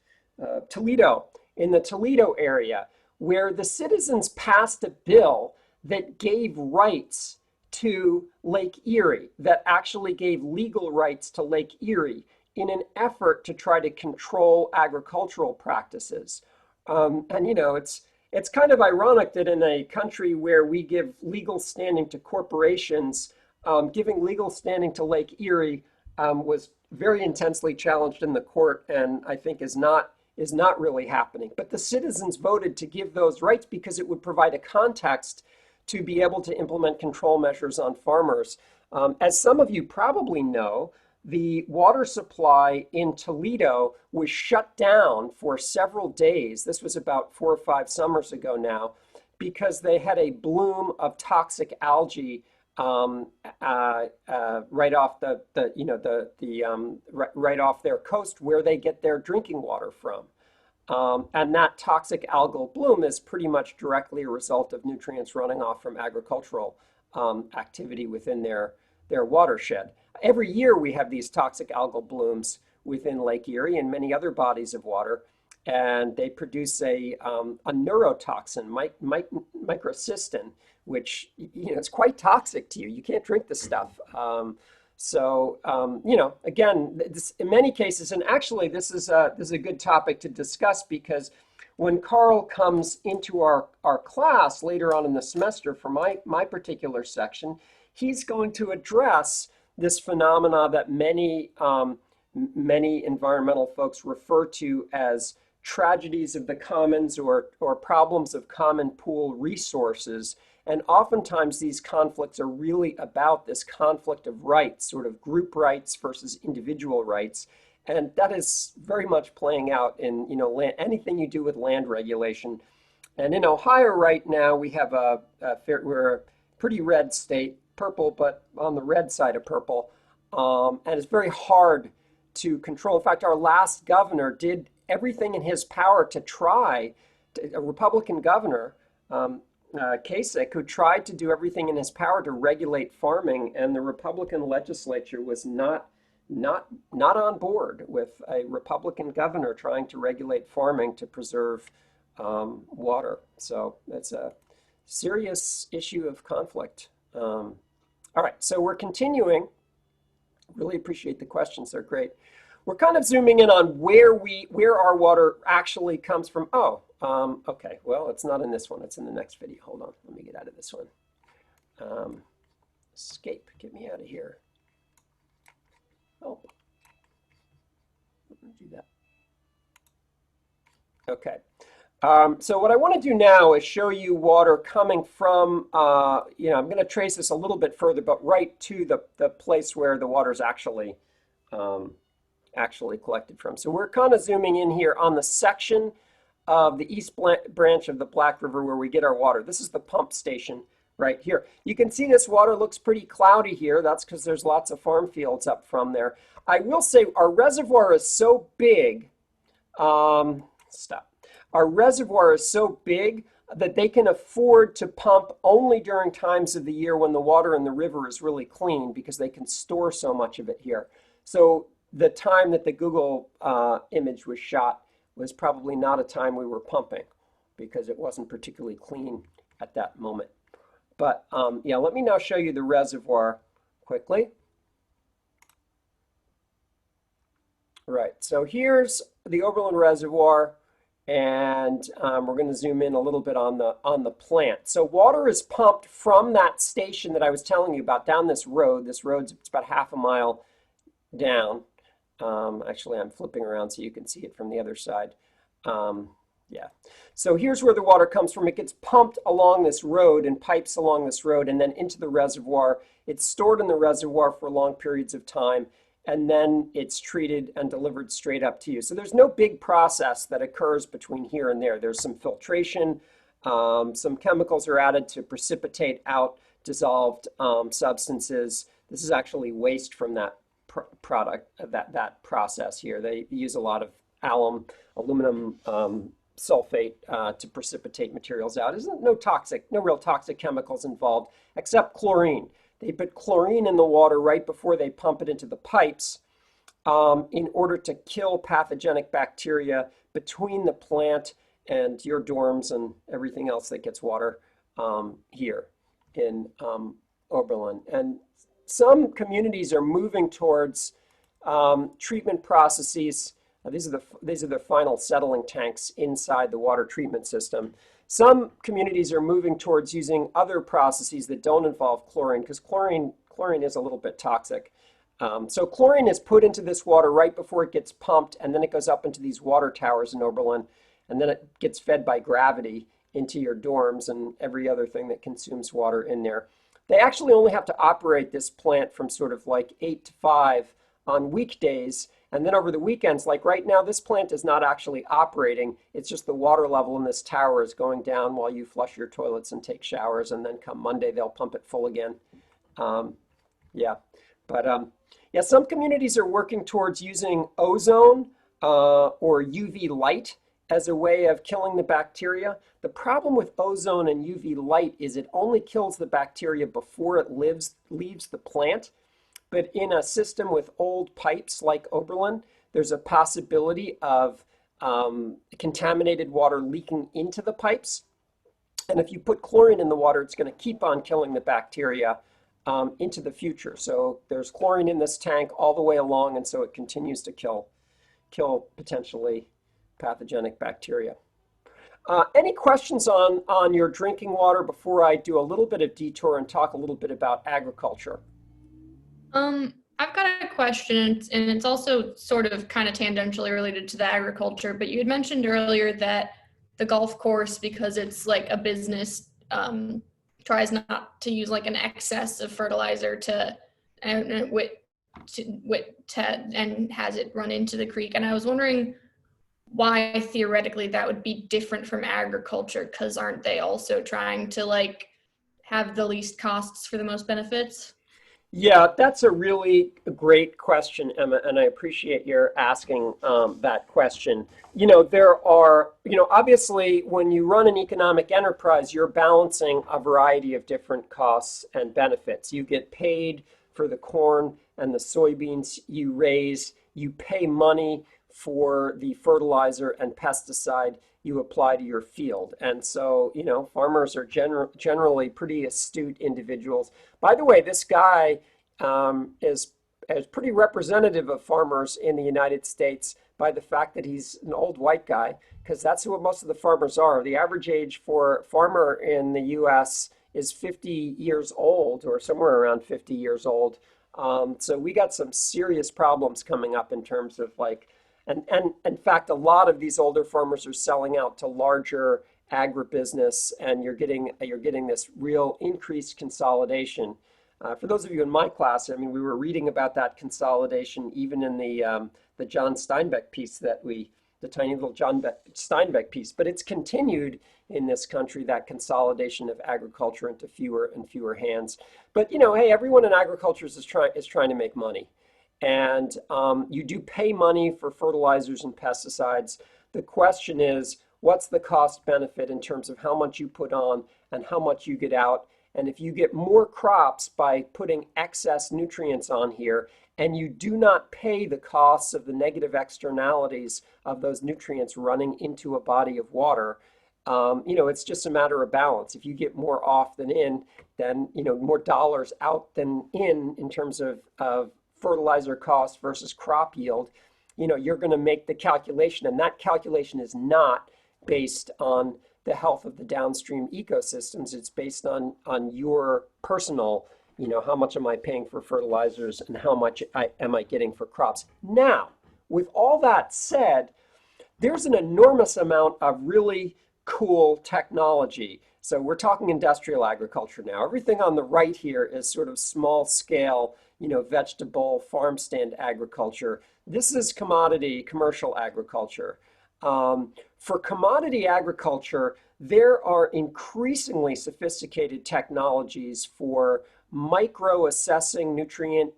Toledo, in the Toledo area, where the citizens passed a bill that gave rights to Lake Erie, that actually gave legal rights to Lake Erie in an effort to try to control agricultural practices. It's kind of ironic that in a country where we give legal standing to corporations, giving legal standing to Lake Erie was very intensely challenged in the court, and I think is not really happening. But the citizens voted to give those rights because it would provide a context to be able to implement control measures on farmers. As some of you probably know, the water supply in Toledo was shut down for several days. This was about 4 or 5 summers ago now, because they had a bloom of toxic algae right off right off their coast where they get their drinking water from. And that toxic algal bloom is pretty much directly a result of nutrients running off from agricultural activity within their watershed. Every year we have these toxic algal blooms within Lake Erie and many other bodies of water, and they produce a neurotoxin, microcystin, which it's quite toxic to you. You can't drink this stuff. Again, in many cases, and actually this is a good topic to discuss, because when Carl comes into our class later on in the semester for my particular section, he's going to address this phenomena that many environmental folks refer to as tragedies of the commons, or problems of common pool resources. And oftentimes these conflicts are really about this conflict of rights, sort of group rights versus individual rights. And that is very much playing out in anything you do with land regulation. And in Ohio right now, we have we're a pretty red state, purple, but on the red side of purple. And it's very hard to control. In fact, our last governor did everything in his power to try, a Republican governor, Kasich, who tried to do everything in his power to regulate farming, and the Republican legislature was not on board with a Republican governor trying to regulate farming to preserve water. So that's a serious issue of conflict. All right, so we're continuing. Really appreciate the questions, they're great. We're kind of zooming in on where our water actually comes from. Okay, well, it's not in this one, it's in the next video. Hold on, let me get out of this one. Escape, get me out of here. Oh, let me do that. Okay, so what I want to do now is show you water coming from, I'm going to trace this a little bit further, but right to the place where the water is actually actually collected from. So we're kind of zooming in here on the section of the east branch of the Black River where we get our water. This is the pump station right here. You can see this water looks pretty cloudy here. That's because there's lots of farm fields up from there. I will say our reservoir is so big. Our reservoir is so big that they can afford to pump only during times of the year when the water in the river is really clean, because they can store so much of it here. So the time that the Google image was shot was probably not a time we were pumping, because it wasn't particularly clean at that moment. But yeah, let me now show you the reservoir quickly. Right, so here's the Oberlin Reservoir, and we're going to zoom in a little bit on the plant. So water is pumped from that station that I was telling you about down this road. This road's it's about half a mile down. Actually, I'm flipping around so you can see it from the other side. Yeah. So here's where the water comes from. It gets pumped along this road and pipes along this road and then into the reservoir. It's stored in the reservoir for long periods of time, and then it's treated and delivered straight up to you. So there's no big process that occurs between here and there. There's some filtration, some chemicals are added to precipitate out dissolved substances. This is actually waste from that product, that process here. They use a lot of aluminum sulfate to precipitate materials out. There's no real toxic chemicals involved, except chlorine. They put chlorine in the water right before they pump it into the pipes in order to kill pathogenic bacteria between the plant and your dorms and everything else that gets water here in Oberlin. And some communities are moving towards treatment processes. These are the final settling tanks inside the water treatment system. Some communities are moving towards using other processes that don't involve chlorine, because chlorine is a little bit toxic. So chlorine is put into this water right before it gets pumped, and then it goes up into these water towers in Oberlin, and then it gets fed by gravity into your dorms and every other thing that consumes water in there. They actually only have to operate this plant from sort of like 8 to 5 on weekdays. And then over the weekends, like right now, this plant is not actually operating. It's just the water level in this tower is going down while you flush your toilets and take showers. And then come Monday, they'll pump it full again. Yeah, but yeah, some communities are working towards using ozone or UV light as a way of killing the bacteria. The problem with ozone and UV light is it only kills the bacteria before it leaves the plant. But in a system with old pipes like Oberlin, there's a possibility of contaminated water leaking into the pipes. And if you put chlorine in the water, it's going to keep on killing the bacteria into the future. So there's chlorine in this tank all the way along, and so it continues to kill potentially pathogenic bacteria. Any questions on your drinking water before I do a little bit of detour and talk a little bit about agriculture? I've got a question, and it's also sort of kind of tangentially related to the agriculture, but you had mentioned earlier that the golf course, because it's like a business, tries not to use like an excess of fertilizer and has it run into the creek. And I was wondering why theoretically that would be different from agriculture, because aren't they also trying to like have the least costs for the most benefits? Yeah, that's a really great question, Emma, and I appreciate your asking that question. There are, obviously when you run an economic enterprise, you're balancing a variety of different costs and benefits. You get paid for the corn and the soybeans you raise. You pay money for the fertilizer and pesticide you apply to your field. And so, farmers are generally pretty astute individuals. By the way, this guy is pretty representative of farmers in the United States by the fact that he's an old white guy, because that's who most of the farmers are. The average age for a farmer in the US is 50 years old, or somewhere around 50 years old. So we got some serious problems coming up in terms of and in fact, a lot of these older farmers are selling out to larger agribusiness, and you're getting this real increased consolidation For those of you in my class, I mean, we were reading about that consolidation even in the John Steinbeck piece the tiny little Steinbeck piece, but it's continued in this country, that consolidation of agriculture into fewer and fewer hands. But hey, everyone in agriculture is trying to make money. And you do pay money for fertilizers and pesticides. The question is, what's the cost benefit in terms of how much you put on and how much you get out? And if you get more crops by putting excess nutrients on here, and you do not pay the costs of the negative externalities of those nutrients running into a body of water, it's just a matter of balance. If you get more off than in, then more dollars out than in terms of fertilizer cost versus crop yield, you're going to make the calculation, and that calculation is not based on the health of the downstream ecosystems. It's based on your personal, how much am I paying for fertilizers and how much am I getting for crops. Now, with all that said, there's an enormous amount of really cool technology. So we're talking industrial agriculture now. Everything on the right here is sort of small scale, vegetable farm stand agriculture. This is commodity commercial agriculture. For commodity agriculture, there are increasingly sophisticated technologies for micro assessing nutrient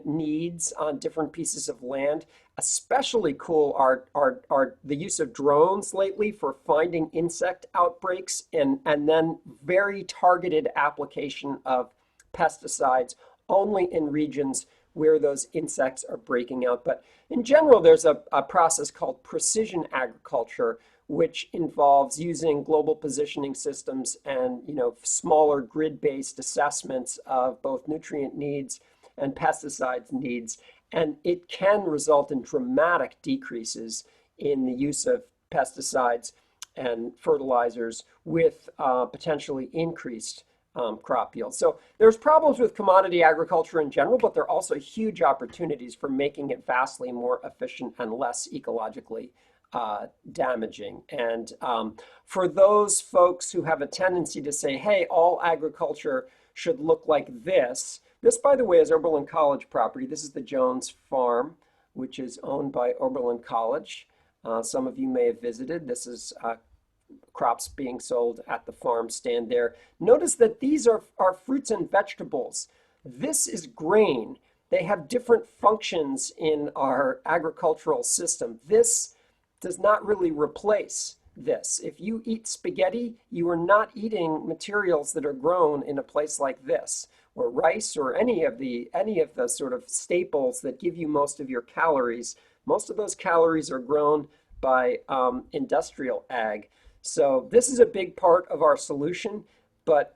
needs on different pieces of land. Especially cool are the use of drones lately for finding insect outbreaks and then very targeted application of pesticides only in regions where those insects are breaking out. But in general, there's a process called precision agriculture, which involves using global positioning systems and smaller grid-based assessments of both nutrient needs and pesticides needs. And it can result in dramatic decreases in the use of pesticides and fertilizers with potentially increased crop yield. So there's problems with commodity agriculture in general, but there are also huge opportunities for making it vastly more efficient and less ecologically damaging. And for those folks who have a tendency to say, hey, all agriculture should look like this. This, by the way, is Oberlin College property. This is the Jones Farm, which is owned by Oberlin College. Some of you may have visited. This is crops being sold at the farm stand there. Notice that these are fruits and vegetables. This is grain. They have different functions in our agricultural system. This does not really replace this. If you eat spaghetti, you are not eating materials that are grown in a place like this, or rice, or any of the sort of staples that give you most of your calories. Most of those calories are grown by industrial ag. So this is a big part of our solution, but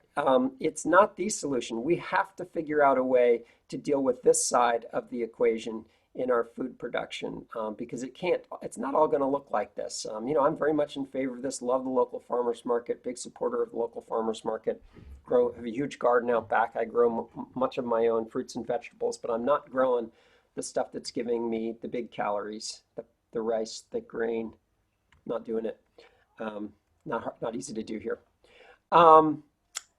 it's not the solution. We have to figure out a way to deal with this side of the equation in our food production because it's not all going to look like this. I'm very much in favor of this, love the local farmers market, big supporter of the local farmers market, have a huge garden out back. I grow much of my own fruits and vegetables, but I'm not growing the stuff that's giving me the big calories, the rice, the grain, not doing it. Not easy to do here. All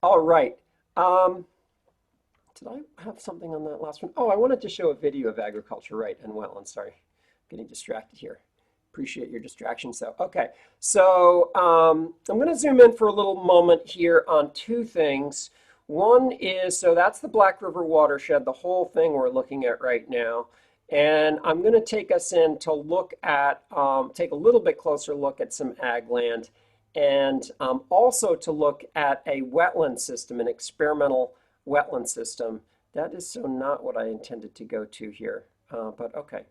right. Did I have something on that last one? Oh, I wanted to show a video of agriculture, right, and wetlands. Sorry, getting distracted here. Appreciate your distractions, though. Okay, so I'm going to zoom in for a little moment here on two things. One is, so that's the Black River watershed, the whole thing we're looking at right now. And I'm going to take us in to look at, take a little bit closer look at some ag land, and also to look at a wetland system, an experimental wetland system. That is so not what I intended to go to here, but okay.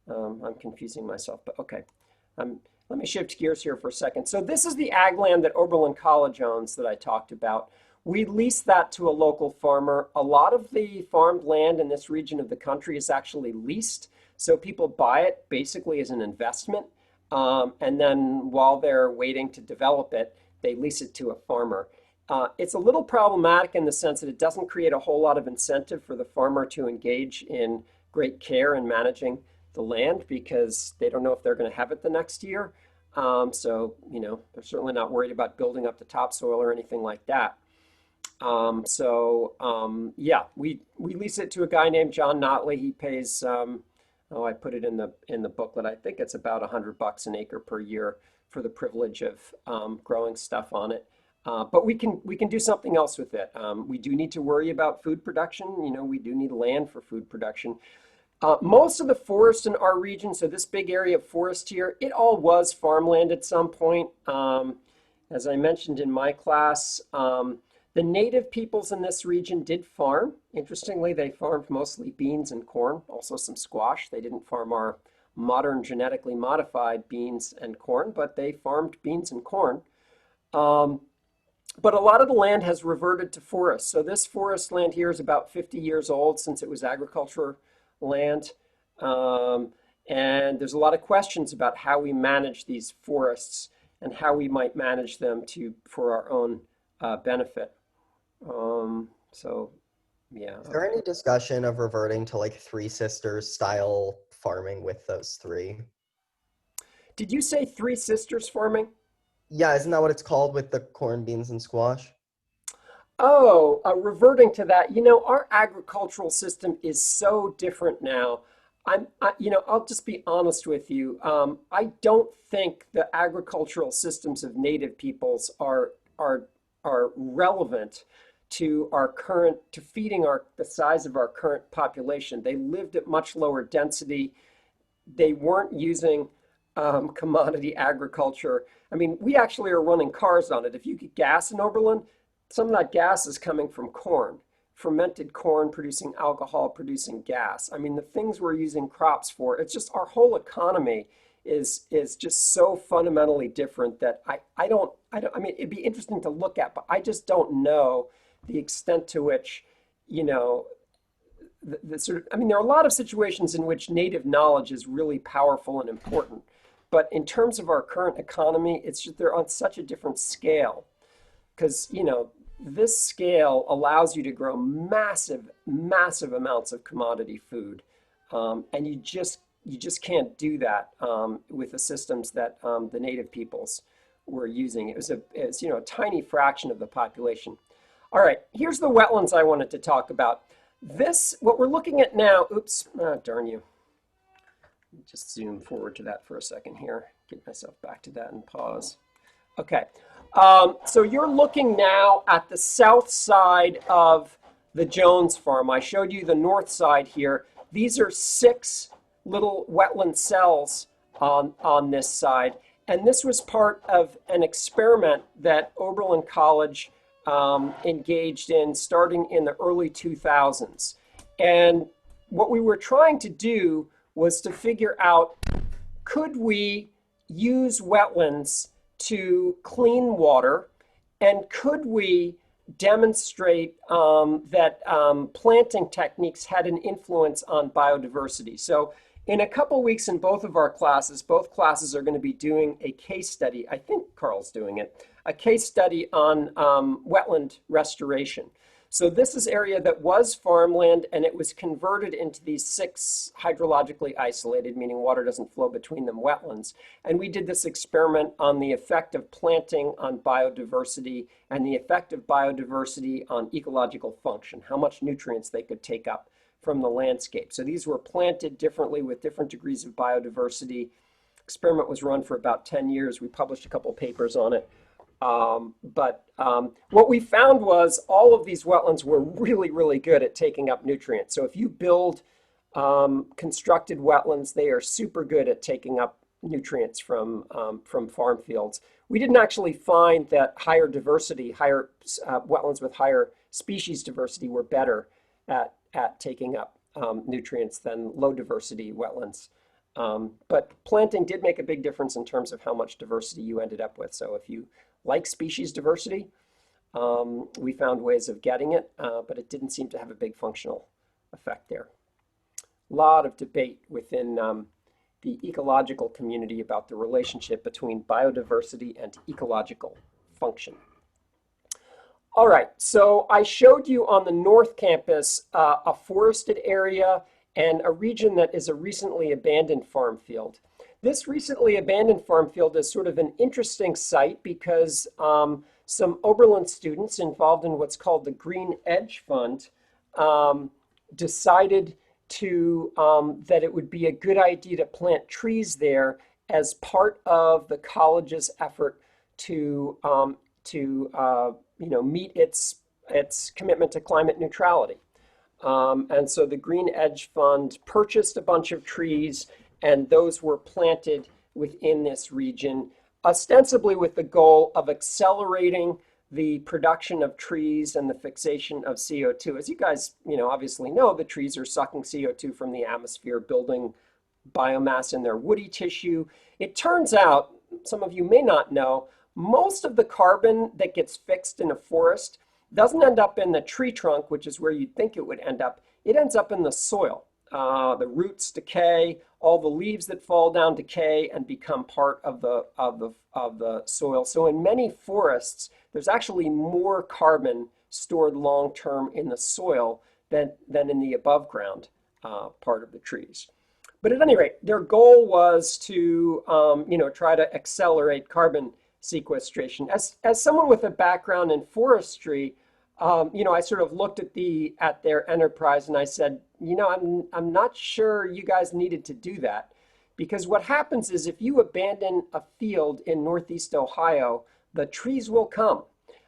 I'm confusing myself, but okay. Let me shift gears here for a second. So this is the ag land that Oberlin College owns that I talked about. We lease that to a local farmer. A lot of the farmed land in this region of the country is actually leased. So people buy it basically as an investment. And then while they're waiting to develop it, they lease it to a farmer. It's a little problematic in the sense that it doesn't create a whole lot of incentive for the farmer to engage in great care in managing the land because they don't know if they're going to have it the next year. So, they're certainly not worried about building up the topsoil or anything like that. Yeah, we lease it to a guy named John Notley. He pays, oh, I put it in the booklet. I think it's about $100 an acre per year for the privilege of growing stuff on it. But we can do something else with it. We do need to worry about food production. You know, we do need land for food production. Most of the forest in our region, so this big area of forest here, it all was farmland at some point. As I mentioned in my class, the native peoples in this region did farm. Interestingly, they farmed mostly beans and corn, also some squash. They didn't farm our modern genetically modified beans and corn, but they farmed beans and corn. But a lot of the land has reverted to forest. So this forest land here is about 50 years old since it was agriculture land. And there's a lot of questions about how we manage these forests and how we might manage them for our own benefit. Yeah. Is there any discussion of reverting to like Three Sisters style farming with those three? Did you say Three Sisters farming? Yeah, isn't that what it's called with the corn, beans, and squash? Oh, reverting to that, you know, our agricultural system is so different now. I'll just be honest with you. I don't think the agricultural systems of native peoples are relevant to feeding the size of our current population. They lived at much lower density. They weren't using commodity agriculture. I mean, we actually are running cars on it. If you get gas in Oberlin, some of that gas is coming from corn, fermented corn producing alcohol, producing gas. I mean, the things we're using crops for, it's just our whole economy is just so fundamentally different that I mean, it'd be interesting to look at, but I just don't know the extent to which, you know, the sort of, I mean, there are a lot of situations in which native knowledge is really powerful and important. But in terms of our current economy, it's just they're on such a different scale. Because, you know, this scale allows you to grow massive, massive amounts of commodity food. And you just can't do that with the systems that the native peoples were using. It's, you know, a tiny fraction of the population. All right, here's the wetlands I wanted to talk about. What we're looking at now, oops, darn you. Just zoom forward to that for a second here. Get myself back to that and pause. Okay, so you're looking now at the south side of the Jones farm. I showed you the north side here. These are 6 little wetland cells on this side. And this was part of an experiment that Oberlin College engaged in starting in the early 2000s. And what we were trying to do was to figure out, could we use wetlands to clean water, and could we demonstrate that planting techniques had an influence on biodiversity? So in a couple weeks in both classes are going to be doing a case study. I think Carl's doing it, a case study on wetland restoration. So this is area that was farmland, and it was converted into these 6 hydrologically isolated, meaning water doesn't flow between them, wetlands. And we did this experiment on the effect of planting on biodiversity and the effect of biodiversity on ecological function, how much nutrients they could take up from the landscape. So these were planted differently with different degrees of biodiversity. Experiment was run for about 10 years. We published a couple papers on it. What we found was all of these wetlands were really, really good at taking up nutrients. So if you build constructed wetlands, they are super good at taking up nutrients from farm fields. We didn't actually find that higher diversity, wetlands with higher species diversity were better at taking up nutrients than low diversity wetlands. But planting did make a big difference in terms of how much diversity you ended up with. So if you like species diversity, we found ways of getting it, but it didn't seem to have a big functional effect there. A lot of debate within the ecological community about the relationship between biodiversity and ecological function. All right, so I showed you on the North Campus a forested area and a region that is a recently abandoned farm field. This recently abandoned farm field is sort of an interesting site because some Oberlin students involved in what's called the Green Edge Fund decided that it would be a good idea to plant trees there as part of the college's effort to meet its commitment to climate neutrality. And so the Green Edge Fund purchased a bunch of trees, and those were planted within this region, ostensibly with the goal of accelerating the production of trees and the fixation of CO2. As you guys, obviously know, the trees are sucking CO2 from the atmosphere, building biomass in their woody tissue. It turns out, some of you may not know, most of the carbon that gets fixed in a forest doesn't end up in the tree trunk, which is where you'd think it would end up. It ends up in the soil. The roots decay, all the leaves that fall down decay and become part of the soil. So in many forests, there's actually more carbon stored long-term in the soil than in the above ground part of the trees. But at any rate, their goal was to try to accelerate carbon sequestration. As someone with a background in forestry, I sort of looked at their enterprise and I said, I'm not sure you guys needed to do that, because what happens is if you abandon a field in Northeast Ohio, the trees will come.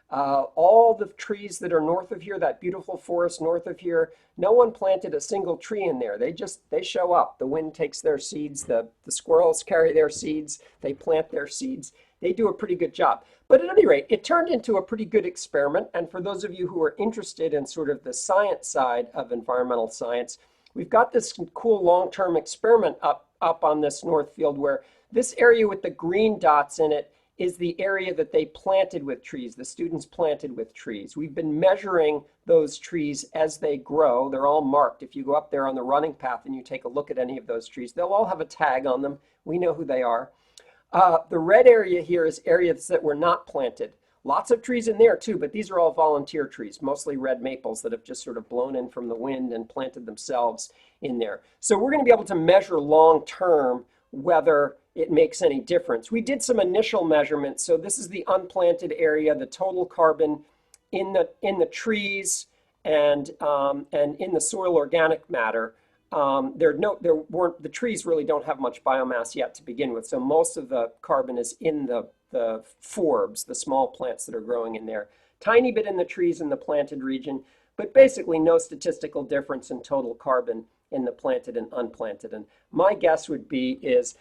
All the trees that are north of here, that beautiful forest north of here, no one planted a single tree in there. They show up. The wind takes their seeds, the squirrels carry their seeds, they plant their seeds. They do a pretty good job. But at any rate, it turned into a pretty good experiment. And for those of you who are interested in sort of the science side of environmental science, we've got this cool long-term experiment up on this north field where this area with the green dots in it is the area that they planted with trees, the students planted with trees. We've been measuring those trees as they grow. They're all marked. If you go up there on the running path and you take a look at any of those trees, they'll all have a tag on them. We know who they are. The red area here is areas that were not planted. Lots of trees in there too, but these are all volunteer trees, mostly red maples that have just sort of blown in from the wind and planted themselves in there. So we're going to be able to measure long term whether it makes any difference. We did some initial measurements. So this is the unplanted area, the total carbon in the trees and in the soil organic matter. The trees really don't have much biomass yet to begin with. So most of the carbon is in the forbs, the small plants that are growing in there. Tiny bit in the trees in the planted region, but basically no statistical difference in total carbon in the planted and unplanted. And my guess would be is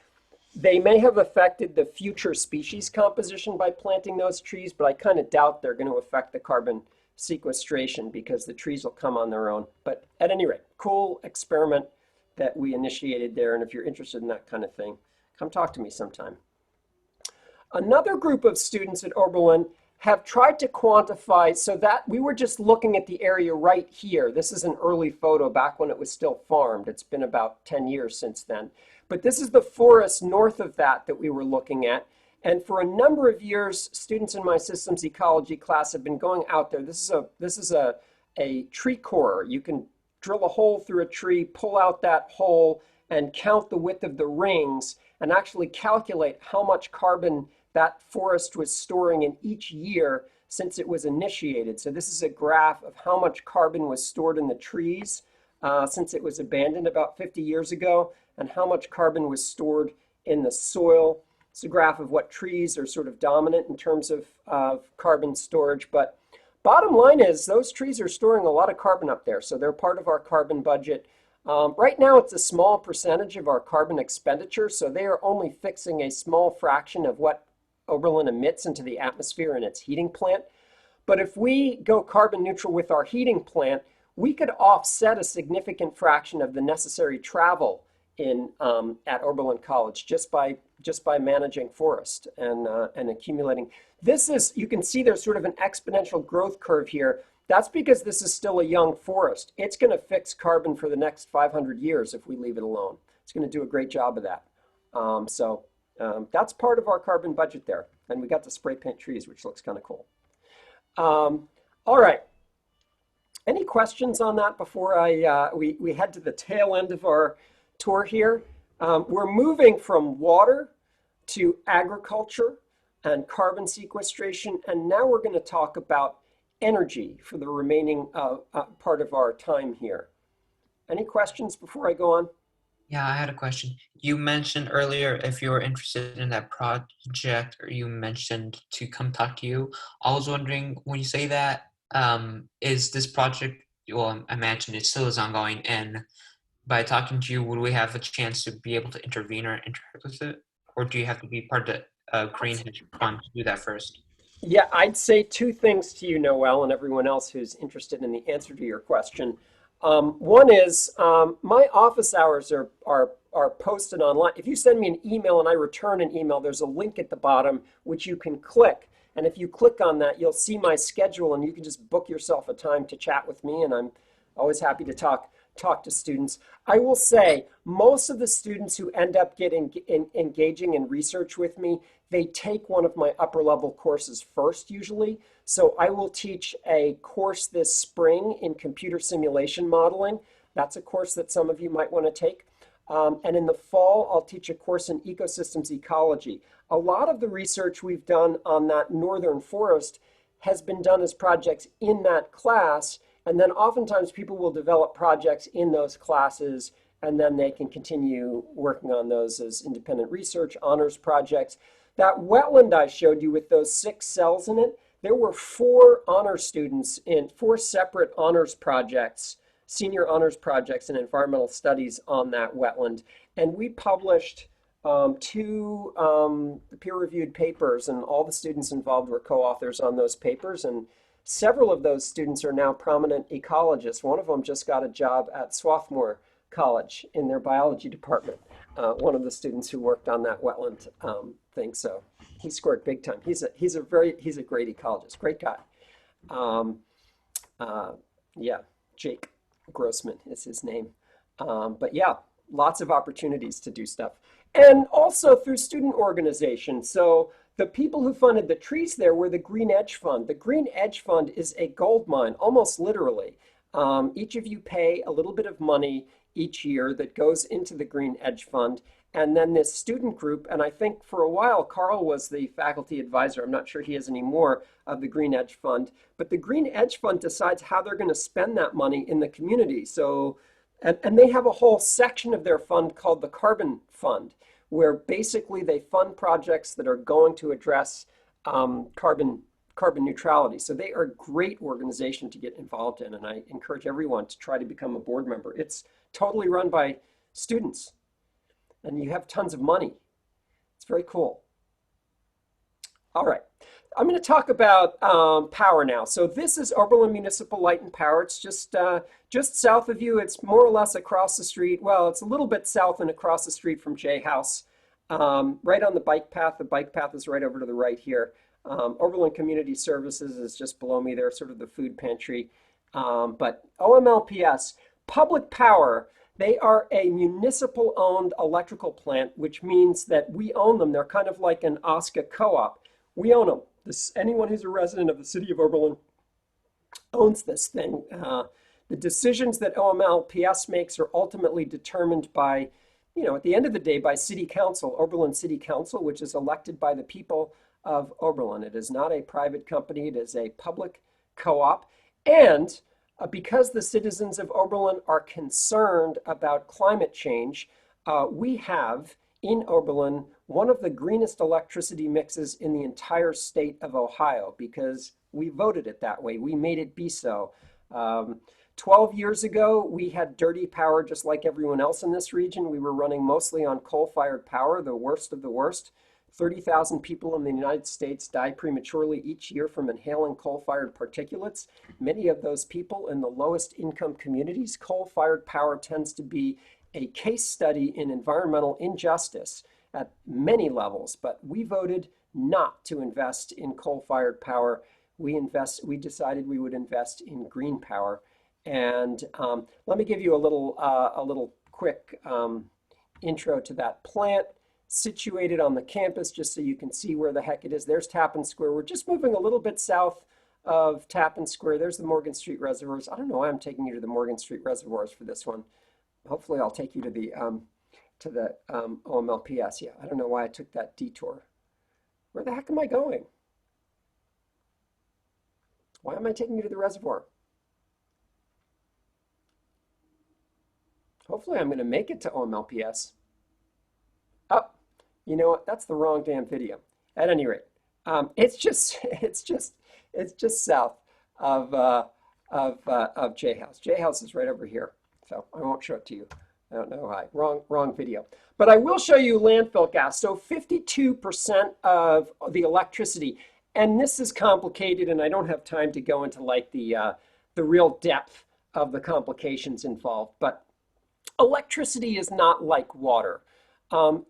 they may have affected the future species composition by planting those trees, but I kind of doubt they're going to affect the carbon sequestration because the trees will come on their own. But at any rate, cool experiment that we initiated there. And if you're interested in that kind of thing, come talk to me sometime. Another group of students at Oberlin have tried to quantify, so that we were just looking at the area right here. This is an early photo back when it was still farmed. It's been about 10 years since then. But this is the forest north of that we were looking at. And for a number of years, students in my systems ecology class have been going out there. This is a tree corer. You can drill a hole through a tree, pull out that hole, and count the width of the rings, and actually calculate how much carbon that forest was storing in each year since it was initiated. So this is a graph of how much carbon was stored in the trees since it was abandoned about 50 years ago, and how much carbon was stored in the soil. It's a graph of what trees are sort of dominant in terms of carbon storage. But bottom line is those trees are storing a lot of carbon up there. So they're part of our carbon budget. Right now, it's a small percentage of our carbon expenditure. So they are only fixing a small fraction of what Oberlin emits into the atmosphere in its heating plant. But if we go carbon neutral with our heating plant, we could offset a significant fraction of the necessary travel at Oberlin College just by managing forest and accumulating. You can see there's sort of an exponential growth curve here. That's because this is still a young forest. It's going to fix carbon for the next 500 years if we leave it alone. It's going to do a great job of that. That's part of our carbon budget there. And we got to spray paint trees, which looks kind of cool. All right. Any questions on that before we head to the tail end of our tour here? We're moving from water to agriculture. and carbon sequestration. And now we're going to talk about energy for the remaining part of our time here. Any questions before I go on? Yeah, I had a question. You mentioned earlier if you were interested in that project, or you mentioned to come talk to you. I was wondering, when you say that, is this project, well, I imagine it still is ongoing, and by talking to you, would we have a chance to be able to intervene or interact with it? Or do you have to be part of the Green Hedge Fund to do that first? Yeah, I'd say two things to you, Noel, and everyone else who's interested in the answer to your question. One is my office hours are posted online. If you send me an email and I return an email, there's a link at the bottom which you can click. And if you click on that, you'll see my schedule and you can just book yourself a time to chat with me. And I'm always happy to talk to students. I will say most of the students who end up engaging in research with me, they take one of my upper level courses first usually. So I will teach a course this spring in computer simulation modeling. That's a course that some of you might want to take. And in the fall, I'll teach a course in ecosystems ecology. A lot of the research we've done on that northern forest has been done as projects in that class. And then oftentimes people will develop projects in those classes, and then they can continue working on those as independent research, honors projects. That wetland I showed you with those 6 cells in it, there were 4 honor students in 4 separate honors projects, senior honors projects in environmental studies on that wetland. And we published 2 peer-reviewed papers, and all the students involved were co-authors on those papers. And several of those students are now prominent ecologists. One of them just got a job at Swarthmore College in their biology department. One of the students who worked on that wetland thing. So he scored big time. He's a great ecologist, great guy. Yeah, Jake Grossman is his name. But yeah, lots of opportunities to do stuff. And also through student organizations. So the people who funded the trees there were the Green Edge Fund. The Green Edge Fund is a gold mine, almost literally. Each of you pay a little bit of money each year that goes into the Green Edge Fund. And then this student group, and I think for a while, Carl was the faculty advisor. I'm not sure he is anymore, of the Green Edge Fund. But the Green Edge Fund decides how they're going to spend that money in the community. So, and they have a whole section of their fund called the Carbon Fund, where basically they fund projects that are going to address carbon neutrality. So they are a great organization to get involved in, and I encourage everyone to try to become a board member. It's totally run by students, and you have tons of money. It's very cool. All right, I'm going to talk about power now. So this is Oberlin Municipal Light and Power. It's just south of you. It's more or less across the street. Well, it's a little bit south and across the street from J House, right on the bike path. The bike path is right over to the right here. Oberlin Community Services is just below me. They're sort of the food pantry. But OMLPS, Public Power, they are a municipal-owned electrical plant, which means that we own them. They're kind of like an OSCA co-op. We own them. Anyone who's a resident of the city of Oberlin owns this thing. The decisions that OMLPS makes are ultimately determined by, at the end of the day, by City Council, Oberlin City Council, which is elected by the people of Oberlin. It is not a private company. It is a public co-op. And because the citizens of Oberlin are concerned about climate change, we have in Oberlin one of the greenest electricity mixes in the entire state of Ohio, because we voted it that way. We made it be so. 12 years ago, we had dirty power just like everyone else in this region. We were running mostly on coal-fired power, the worst of the worst. 30,000 people in the United States die prematurely each year from inhaling coal-fired particulates. Many of those people in the lowest income communities. Coal-fired power tends to be a case study in environmental injustice at many levels, but we voted not to invest in coal-fired power. We decided we would invest in green power. And let me give you a little quick intro to that plant. Situated on the campus, just so you can see where the heck it is. There's Tappan Square. We're just moving a little bit south of Tappan Square. There's the Morgan Street Reservoirs. I don't know why I'm taking you to the Morgan Street Reservoirs for this one. Hopefully I'll take you to the OMLPS. Yeah, I don't know why I took that detour. Where the heck am I going? Why am I taking you to the reservoir? Hopefully I'm going to make it to OMLPS. Oh, you know what? That's the wrong damn video. At any rate, it's just south of J House. J House is right over here, so I won't show it to you. I don't know why. Wrong video. But I will show you landfill gas. So 52% of the electricity, and this is complicated, and I don't have time to go into like the real depth of the complications involved. But electricity is not like water.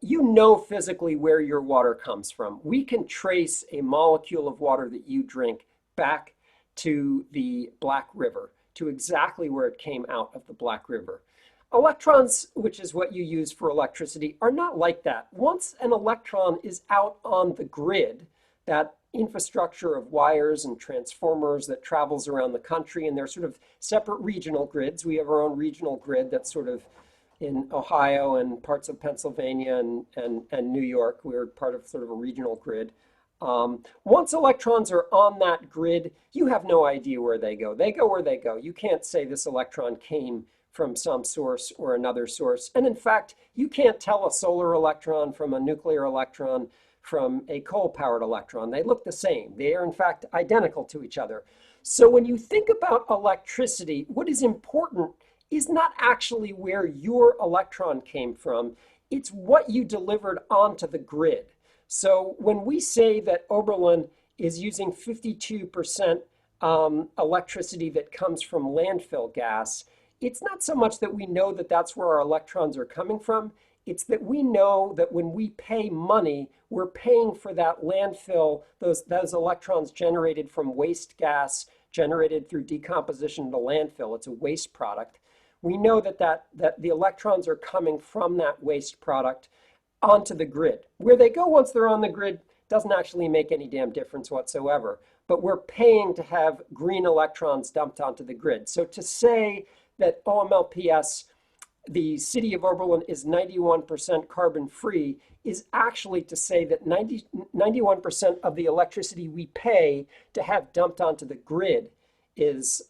You know physically where your water comes from. We can trace a molecule of water that you drink back to the Black River, to exactly where it came out of the Black River. Electrons, which is what you use for electricity, are not like that. Once an electron is out on the grid, that infrastructure of wires and transformers that travels around the country, and they're sort of separate regional grids. We have our own regional grid that's sort of in Ohio and parts of Pennsylvania and New York. We're part of sort of a regional grid. Once electrons are on that grid, you have no idea where they go. They go where they go. You can't say this electron came from some source or another source. And in fact, you can't tell a solar electron from a nuclear electron from a coal-powered electron. They look the same. They are in fact identical to each other. So when you think about electricity, what is important is not actually where your electron came from. It's what you delivered onto the grid. So when we say that Oberlin is using 52% electricity that comes from landfill gas, it's not so much that we know that that's where our electrons are coming from. It's that we know that when we pay money, we're paying for that landfill, those electrons generated from waste gas, generated through decomposition in the landfill. It's a waste product. We know that the electrons are coming from that waste product onto the grid. Where they go once they're on the grid doesn't actually make any damn difference whatsoever. But we're paying to have green electrons dumped onto the grid. So to say that OMLPS, the city of Oberlin, is 91% carbon free is actually to say that 91% of the electricity we pay to have dumped onto the grid is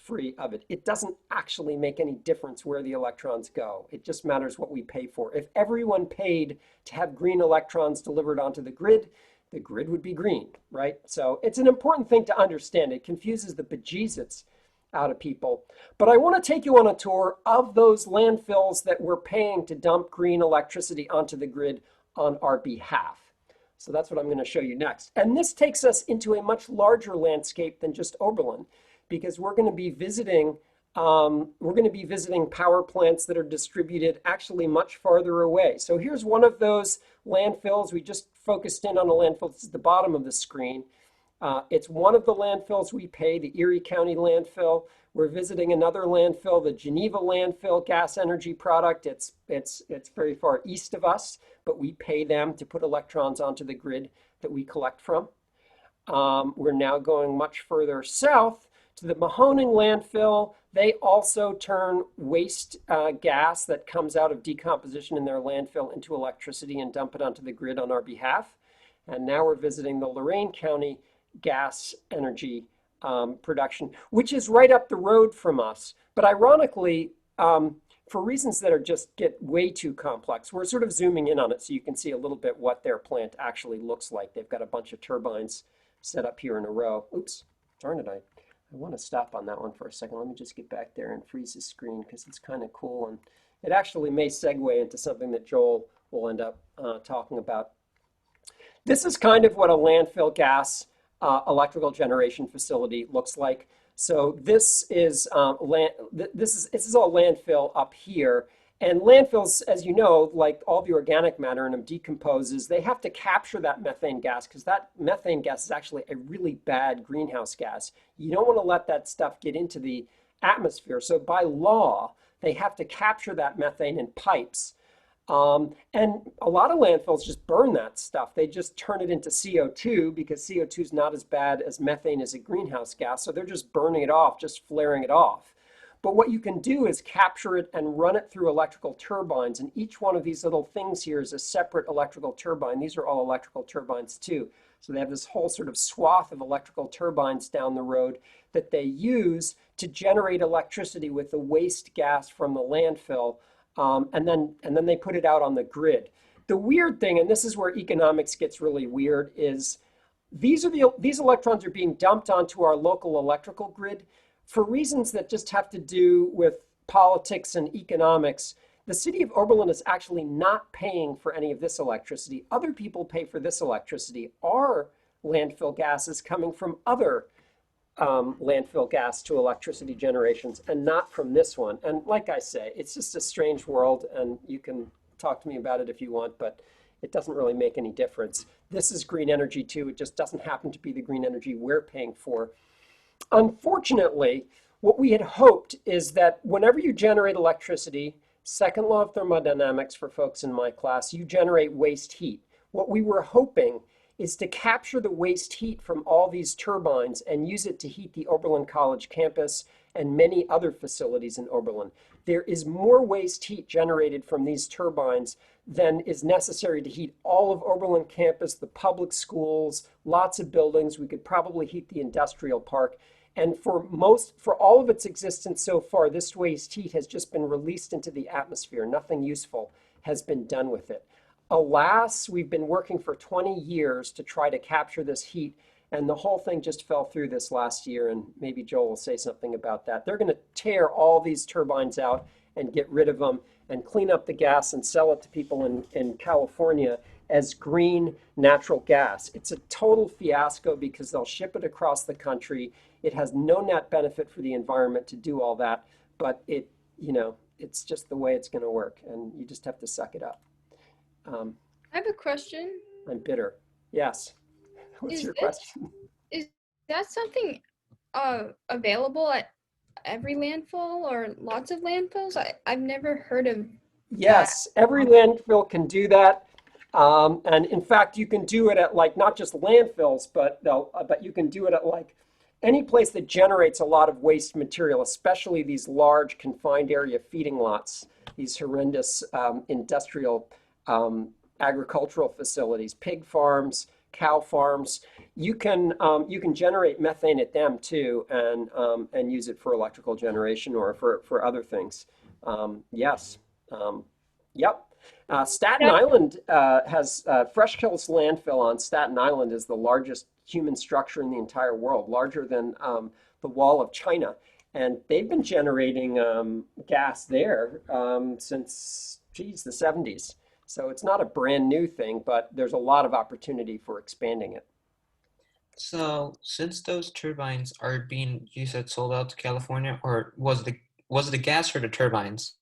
free of it. It doesn't actually make any difference where the electrons go. It just matters what we pay for. If everyone paid to have green electrons delivered onto the grid would be green, right? So it's an important thing to understand. It confuses the bejesus out of people. But I want to take you on a tour of those landfills that we're paying to dump green electricity onto the grid on our behalf. So that's what I'm going to show you next. And this takes us into a much larger landscape than just Oberlin, because we're going to be visiting power plants that are distributed actually much farther away. So here's one of those landfills. We just focused in on a landfill. This is the bottom of the screen. It's one of the landfills we pay, the Erie County landfill. We're visiting another landfill, the Geneva landfill gas energy product. It's very far east of us, but we pay them to put electrons onto the grid that we collect from. We're now going much further south to the Mahoning landfill. They also turn waste gas that comes out of decomposition in their landfill into electricity and dump it onto the grid on our behalf. And now we're visiting the Lorain County gas energy production, which is right up the road from us. But ironically, for reasons that are just get way too complex, we're sort of zooming in on it so you can see a little bit what their plant actually looks like. They've got a bunch of turbines set up here in a row. Oops, darn it, I want to stop on that one for a second. Let me just get back there and freeze the screen because it's kind of cool. And it actually may segue into something that Joel will end up talking about. This is kind of what a landfill gas electrical generation facility looks like. So this is this is all landfill up here, and landfills, as you know, like all the organic matter in them decomposes. They have to capture that methane gas because that methane gas is actually a really bad greenhouse gas. You don't want to let that stuff get into the atmosphere. So by law, they have to capture that methane in pipes. And a lot of landfills just burn that stuff. They just turn it into CO2 because CO2 is not as bad as methane as a greenhouse gas. So they're just burning it off, just flaring it off. But what you can do is capture it and run it through electrical turbines. And each one of these little things here is a separate electrical turbine. These are all electrical turbines too. So they have this whole sort of swath of electrical turbines down the road that they use to generate electricity with the waste gas from the landfill. And then they put it out on the grid. The weird thing, and this is where economics gets really weird, is these electrons are being dumped onto our local electrical grid for reasons that just have to do with politics and economics. The city of Oberlin is actually not paying for any of this electricity. Other people pay for this electricity. Our landfill gas is coming from other landfill gas to electricity generations and not from this one. And like I say, it's just a strange world, and you can talk to me about it if you want, but it doesn't really make any difference. This is green energy too. It just doesn't happen to be the green energy we're paying for. Unfortunately, what we had hoped is that whenever you generate electricity, second law of thermodynamics for folks in my class, you generate waste heat. What we were hoping is to capture the waste heat from all these turbines and use it to heat the Oberlin College campus and many other facilities in Oberlin. There is more waste heat generated from these turbines than is necessary to heat all of Oberlin campus, the public schools, lots of buildings. We could probably heat the industrial park. And for all of its existence so far, this waste heat has just been released into the atmosphere. Nothing useful has been done with it. Alas, we've been working for 20 years to try to capture this heat, and the whole thing just fell through this last year, and maybe Joel will say something about that. They're going to tear all these turbines out and get rid of them and clean up the gas and sell it to people in California as green natural gas. It's a total fiasco because they'll ship it across the country. It has no net benefit for the environment to do all that, but it's just the way it's going to work, and you just have to suck it up. I have a question. I'm bitter. Yes. What's your question? Is that something available at every landfill or lots of landfills? I've never heard of Yes, every landfill can do that. And in fact, you can do it at not just landfills, but you can do it at any place that generates a lot of waste material, especially these large confined area feeding lots, these horrendous industrial agricultural facilities, pig farms, cow farms. You can generate methane at them too, and use it for electrical generation or for other things. Yes. Yep. Staten Island has Fresh Kills landfill on Staten Island is the largest human structure in the entire world, larger than the Wall of China. And they've been generating gas there since, the 70s. So it's not a brand new thing, but there's a lot of opportunity for expanding it. So since those turbines are being, you said, sold out to California, or was it the gas or the turbines?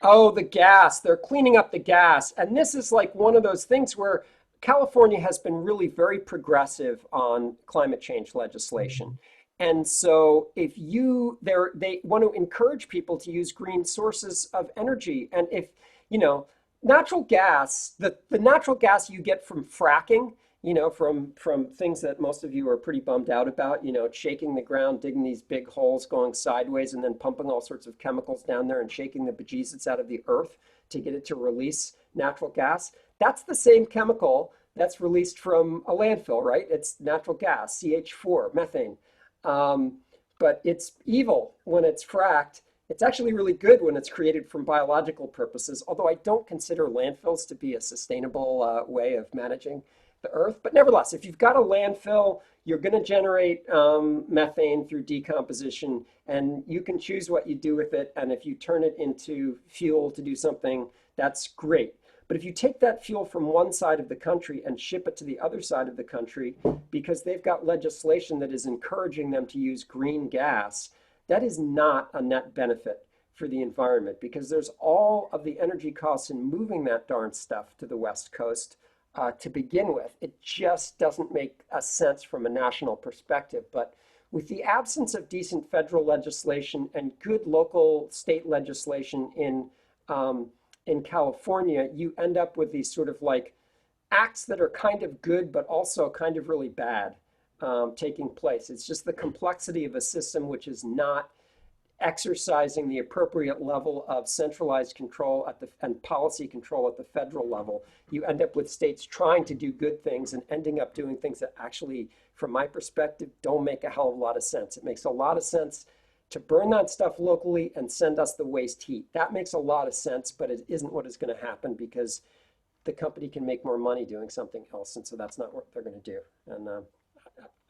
Oh, the gas. They're cleaning up the gas. And this is one of those things where California has been really very progressive on climate change legislation. And so they want to encourage people to use green sources of energy. And if, natural gas, the natural gas you get from fracking, from things that most of you are pretty bummed out about, shaking the ground, digging these big holes, going sideways, and then pumping all sorts of chemicals down there and shaking the bejesus out of the earth to get it to release natural gas. That's the same chemical that's released from a landfill, right? It's natural gas, CH4, methane. But it's evil when it's fracked. It's actually really good when it's created from biological purposes, although I don't consider landfills to be a sustainable way of managing the earth. But nevertheless, if you've got a landfill, you're going to generate methane through decomposition, and you can choose what you do with it. And if you turn it into fuel to do something, that's great. But if you take that fuel from one side of the country and ship it to the other side of the country because they've got legislation that is encouraging them to use green gas, that is not a net benefit for the environment because there's all of the energy costs in moving that darn stuff to the West Coast to begin with. It just doesn't make a sense from a national perspective. But with the absence of decent federal legislation and good local state legislation in California, you end up with these sort of acts that are kind of good, but also kind of really bad taking place. It's just the complexity of a system which is not exercising the appropriate level of centralized control and policy control at the federal level, you end up with states trying to do good things and ending up doing things that actually, from my perspective, don't make a hell of a lot of sense. It makes a lot of sense to burn that stuff locally and send us the waste heat. That makes a lot of sense, but it isn't what is going to happen because the company can make more money doing something else, and so that's not what they're going to do. And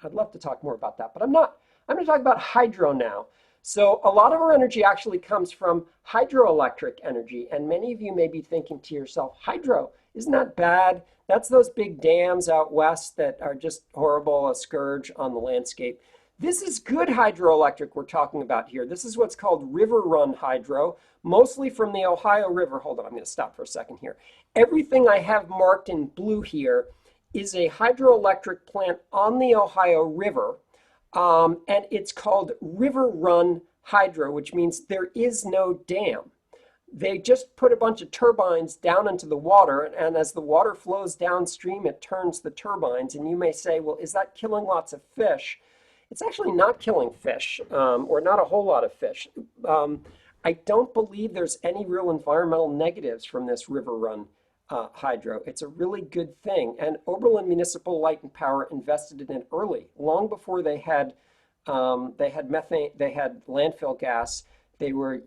I'd love to talk more about that, but I'm not. I'm going to talk about hydro now. So a lot of our energy actually comes from hydroelectric energy, and many of you may be thinking to yourself, hydro, isn't that bad? That's those big dams out west that are just horrible, a scourge on the landscape. This is good hydroelectric we're talking about here. This is what's called river run hydro, mostly from the Ohio River. Hold on, I'm going to stop for a second here. Everything I have marked in blue here is a hydroelectric plant on the Ohio River, and it's called river run hydro, which means there is no dam. They just put a bunch of turbines down into the water, and as the water flows downstream, it turns the turbines. And you may say, well, is that killing lots of fish? It's actually not killing fish, or not a whole lot of fish. I don't believe there's any real environmental negatives from this river run hydro. It's a really good thing. And Oberlin Municipal Light and Power invested in it early, long before they had methane, they had landfill gas. They were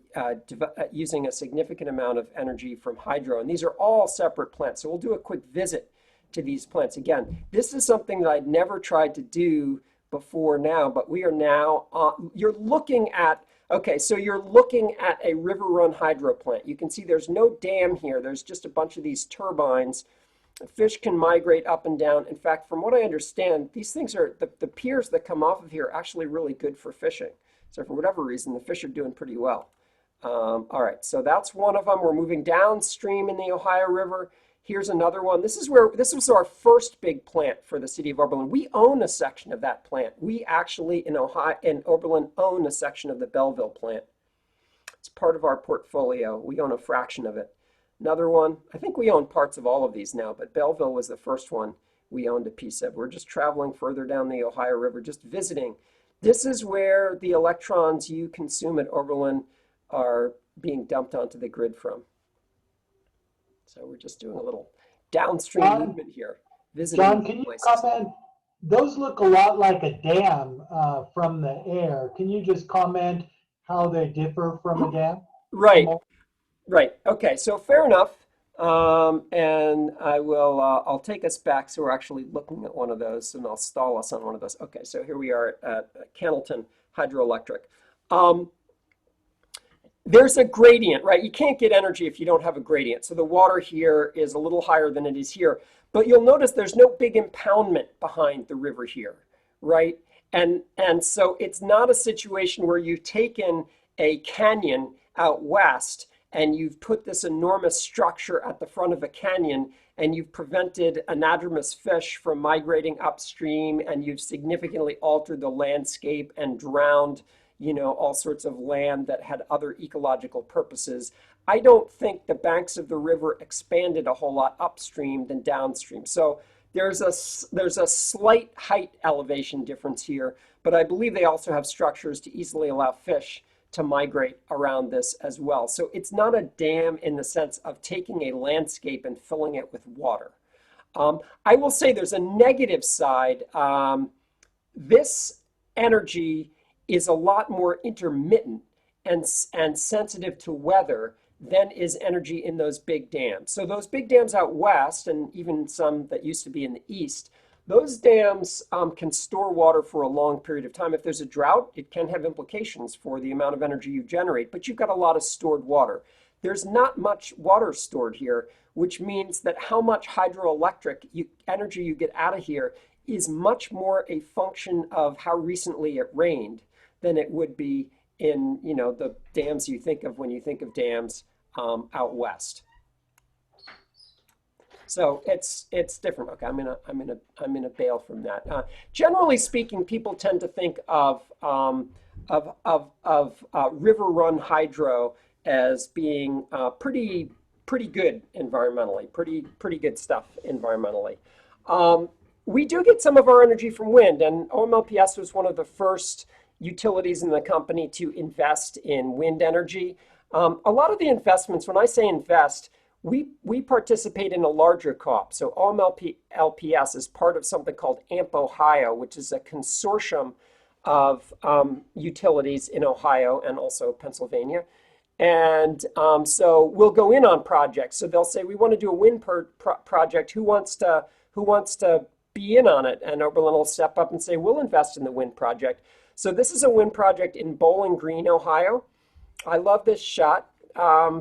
using a significant amount of energy from hydro, and these are all separate plants. So we'll do a quick visit to these plants. Again, this is something that I'd never tried to do before now, but we are now, you're looking at, okay, so you're looking at a river run hydro plant. You can see there's no dam here. There's just a bunch of these turbines. Fish can migrate up and down. In fact, from what I understand, these things are, the piers that come off of here are actually really good for fishing. So for whatever reason, the fish are doing pretty well. All right, so that's one of them. We're moving downstream in the Ohio River. Here's another one. This was our first big plant for the city of Oberlin. We own a section of that plant. We actually in Oberlin own a section of the Belleville plant. It's part of our portfolio. We own a fraction of it. Another one, I think we own parts of all of these now, but Belleville was the first one we owned a piece of. We're just traveling further down the Ohio River, just visiting. This is where the electrons you consume at Oberlin are being dumped onto the grid from. So we're just doing a little downstream movement here. Visiting John, can you comment? Those look a lot like a dam from the air. Can you just comment how they differ from a dam? Right, right. Okay, so fair enough. And I will, I'll take us back. So we're actually looking at one of those, and I'll stall us on one of those. Okay, so here we are at Cannelton Hydroelectric. There's a gradient, right? You can't get energy if you don't have a gradient. So the water here is a little higher than it is here. But you'll notice there's no big impoundment behind the river here, right? And so it's not a situation where you've taken a canyon out west and you've put this enormous structure at the front of a canyon and you've prevented anadromous fish from migrating upstream, and you've significantly altered the landscape and drowned, you know, all sorts of land that had other ecological purposes. I don't think the banks of the river expanded a whole lot upstream than downstream. So there's a slight height elevation difference here, but I believe they also have structures to easily allow fish to migrate around this as well. So it's not a dam in the sense of taking a landscape and filling it with water. I will say there's a negative side. This energy is a lot more intermittent and sensitive to weather than is energy in those big dams. So those big dams out west, and even some that used to be in the east, those dams can store water for a long period of time. If there's a drought, it can have implications for the amount of energy you generate, but you've got a lot of stored water. There's not much water stored here, which means that how much hydroelectric energy you get out of here is much more a function of how recently it rained than it would be in, you know, the dams you think of when you think of dams out west. So it's different. Okay, I'm gonna bail from that. Generally speaking, people tend to think of river run hydro as being pretty good environmentally, pretty good stuff environmentally. We do get some of our energy from wind, and OMLPS was one of the first utilities in the company to invest in wind energy. A lot of the investments, when I say invest, we participate in a larger co-op. So OMLPS is part of something called AMP Ohio, which is a consortium of utilities in Ohio and also Pennsylvania. And so we'll go in on projects. So they'll say, we want to do a wind project. Who wants to be in on it? And Oberlin will step up and say, we'll invest in the wind project. So this is a wind project in Bowling Green, Ohio. I love this shot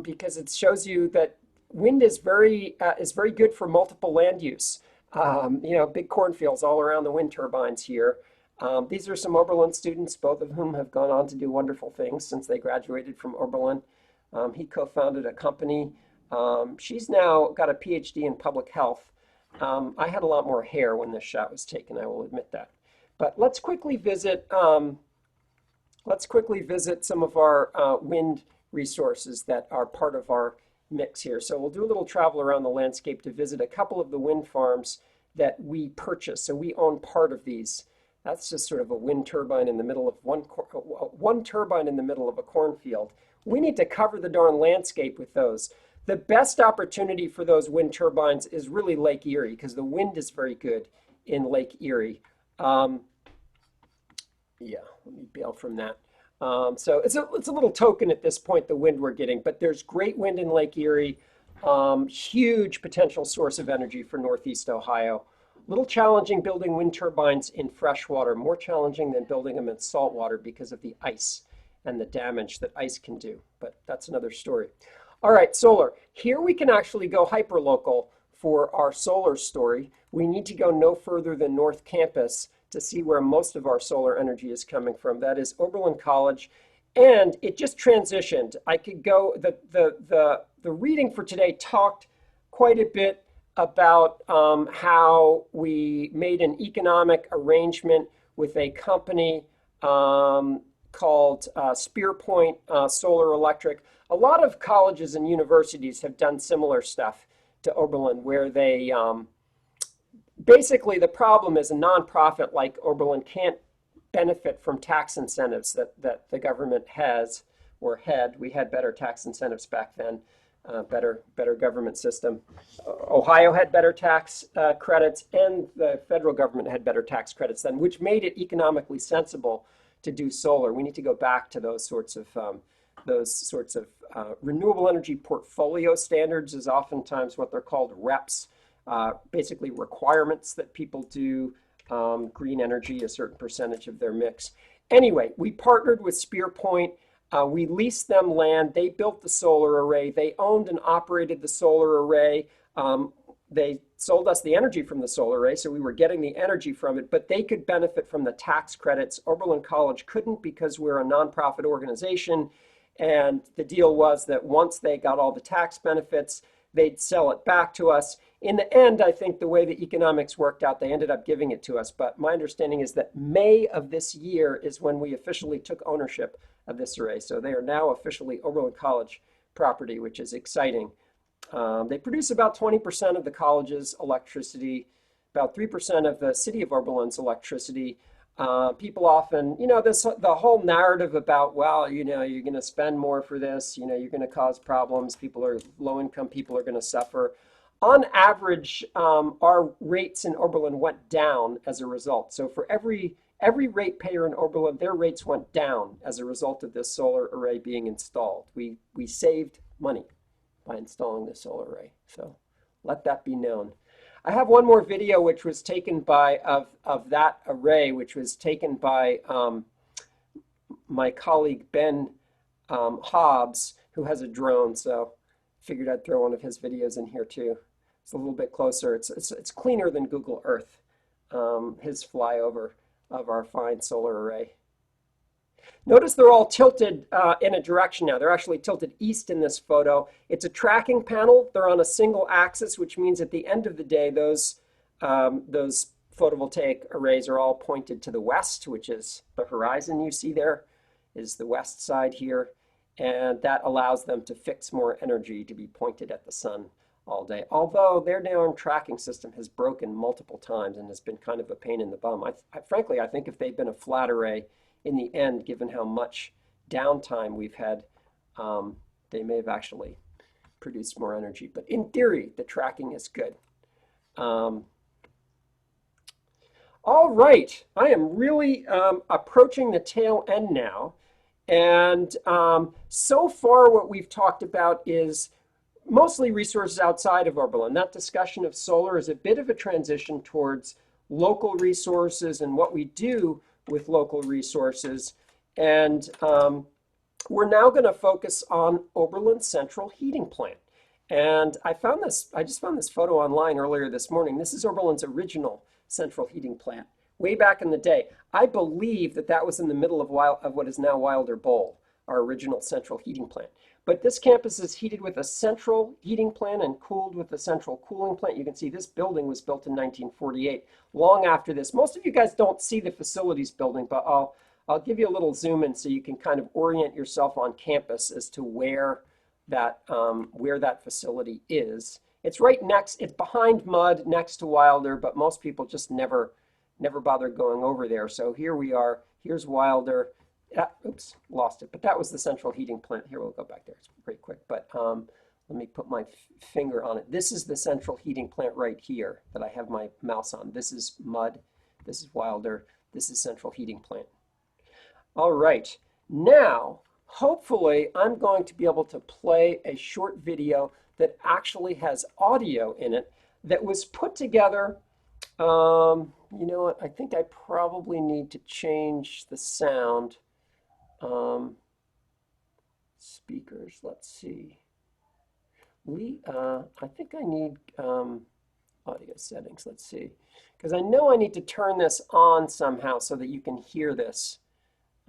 because it shows you that wind is very good for multiple land use. Big cornfields all around the wind turbines here. These are some Oberlin students, both of whom have gone on to do wonderful things since they graduated from Oberlin. He co-founded a company. She's now got a PhD in public health. I had a lot more hair when this shot was taken, I will admit that. But let's quickly visit some of our wind resources that are part of our mix here. So we'll do a little travel around the landscape to visit a couple of the wind farms that we purchase. So we own part of these. That's just sort of a wind turbine in the middle of one turbine in the middle of a cornfield. We need to cover the darn landscape with those. The best opportunity for those wind turbines is really Lake Erie because the wind is very good in Lake Erie. Yeah, let me bail from that. So it's a little token at this point, the wind we're getting, but there's great wind in Lake Erie, huge potential source of energy for Northeast Ohio. A little challenging building wind turbines in freshwater, more challenging than building them in saltwater because of the ice and the damage that ice can do, but that's another story. All right, solar. Here we can actually go hyperlocal for our solar story. We need to go no further than North Campus to see where most of our solar energy is coming from. That is Oberlin College. And it just transitioned. I could go, the reading for today talked quite a bit about how we made an economic arrangement with a company called Spearpoint Solar Electric. A lot of colleges and universities have done similar stuff to Oberlin where they, basically the problem is a nonprofit like Oberlin can't benefit from tax incentives that the government has or had. We had better tax incentives back then, better government system. Ohio had better tax credits and the federal government had better tax credits then, which made it economically sensible to do solar. We need to go back to those sorts of renewable energy portfolio standards is oftentimes what they're called REPs, basically requirements that people do green energy, a certain percentage of their mix. Anyway, we partnered with Spearpoint. We leased them land. They built the solar array. They owned and operated the solar array. They sold us the energy from the solar array, so we were getting the energy from it, but they could benefit from the tax credits. Oberlin College couldn't because we're a nonprofit organization. And the deal was that once they got all the tax benefits, they'd sell it back to us. In the end, I think the way the economics worked out, they ended up giving it to us. But my understanding is that May of this year is when we officially took ownership of this array. So they are now officially Oberlin College property, which is exciting. They produce about 20% of the college's electricity, about 3% of the city of Oberlin's electricity. People often, the whole narrative about, well, you're going to spend more for this, you're going to cause problems, low-income people are going to suffer. On average, our rates in Oberlin went down as a result. So for every ratepayer in Oberlin, their rates went down as a result of this solar array being installed. We saved money by installing this solar array. So let that be known. I have one more video which was taken of that array, which was taken by my colleague Ben Hobbs, who has a drone. So figured I'd throw one of his videos in here too. It's a little bit closer. It's cleaner than Google Earth, his flyover of our fine solar array. Notice they're all tilted in a direction now. They're actually tilted east in this photo. It's a tracking panel. They're on a single axis, which means at the end of the day, those photovoltaic arrays are all pointed to the west, which is the horizon you see there is the west side here. And that allows them to fix more energy to be pointed at the sun all day. Although their darn tracking system has broken multiple times and has been kind of a pain in the bum. Frankly, I think if they'd been a flat array, in the end, given how much downtime we've had, they may have actually produced more energy. But in theory, the tracking is good. All right, I am really approaching the tail end now. And so far what we've talked about is mostly resources outside of Oberlin. That discussion of solar is a bit of a transition towards local resources and what we do with local resources. And we're now going to focus on Oberlin Central Heating Plant. And I just found this photo online earlier this morning. This is Oberlin's original central heating plant, way back in the day. I believe that was in the middle of what is now Wilder Bowl, our original central heating plant. But this campus is heated with a central heating plant and cooled with a central cooling plant. You can see this building was built in 1948, long after this. Most of you guys don't see the facilities building, but I'll give you a little zoom in so you can kind of orient yourself on campus as to where that facility is. It's it's behind Mud, next to Wilder, but most people just never bothered going over there. So here we are, here's Wilder. Oops, lost it, but that was the central heating plant. Here, we'll go back there, it's pretty quick, but let me put my finger on it. This is the central heating plant right here that I have my mouse on. This is Mud, this is Wilder, this is central heating plant. All right, now, hopefully I'm going to be able to play a short video that actually has audio in it that was put together. You know what, I think I probably need to change the sound. Speakers, let's see. I think I need audio settings, let's see. Because I know I need to turn this on somehow so that you can hear this.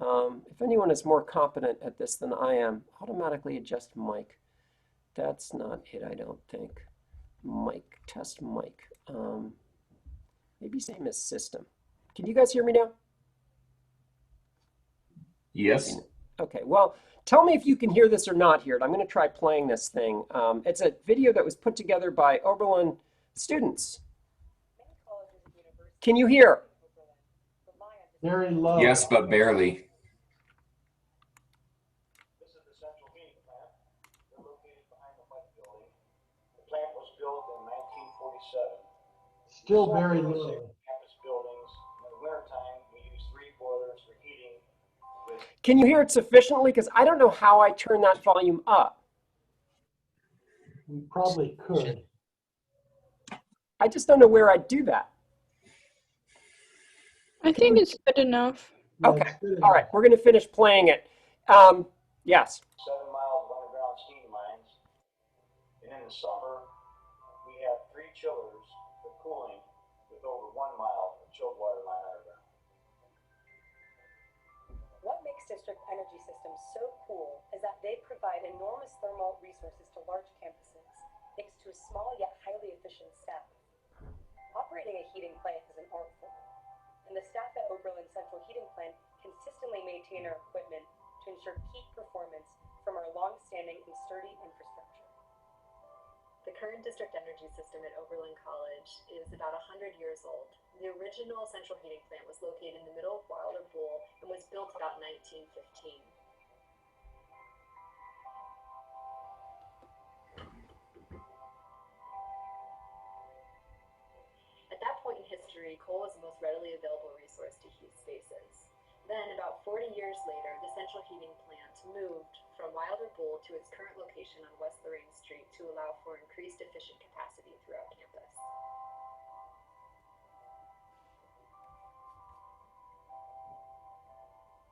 If anyone is more competent at this than I am, automatically adjust mic. That's not it, I don't think. Mic, test mic. Maybe same as system. Can you guys hear me now? Yes. Okay, well, tell me if you can hear this or not hear it. I'm going to try playing this thing. It's a video that was put together by Oberlin students. Can you hear? Very low. Yes, but barely. This is the central heating plant. They're located behind the Mud building. The plant was built in 1947. Still very low. Campus buildings. In the wintertime, we use 3 boilers for heating. Can you hear it sufficiently? Because I don't know how I turn that volume up. We probably could. I just don't know where I'd do that. I think it's good enough. Yeah, Okay, it's good all right, enough. we're going to finish playing it. Yes. 7 miles of underground steam mines. And in the summer, we have 3 chillers for cooling with over 1 mile of chilled water line underground. What makes district energy systems so cool is that they provide enormous thermal resources to large campuses, thanks to a small yet highly efficient staff. Operating a heating plant is an art form, and the staff at Oberlin Central Heating Plant consistently maintain our equipment to ensure peak performance from our long-standing and sturdy infrastructure. The current district energy system at Oberlin College is about 100 years old. The original central heating plant was located in the middle of Wilder Bowl and was built about 1915. At that point in history, coal was the most readily available resource to heat spaces. Then, about 40 years later, the central heating plant moved from Wilder Bowl to its current location on West Lorraine Street to allow for increased efficient capacity throughout campus.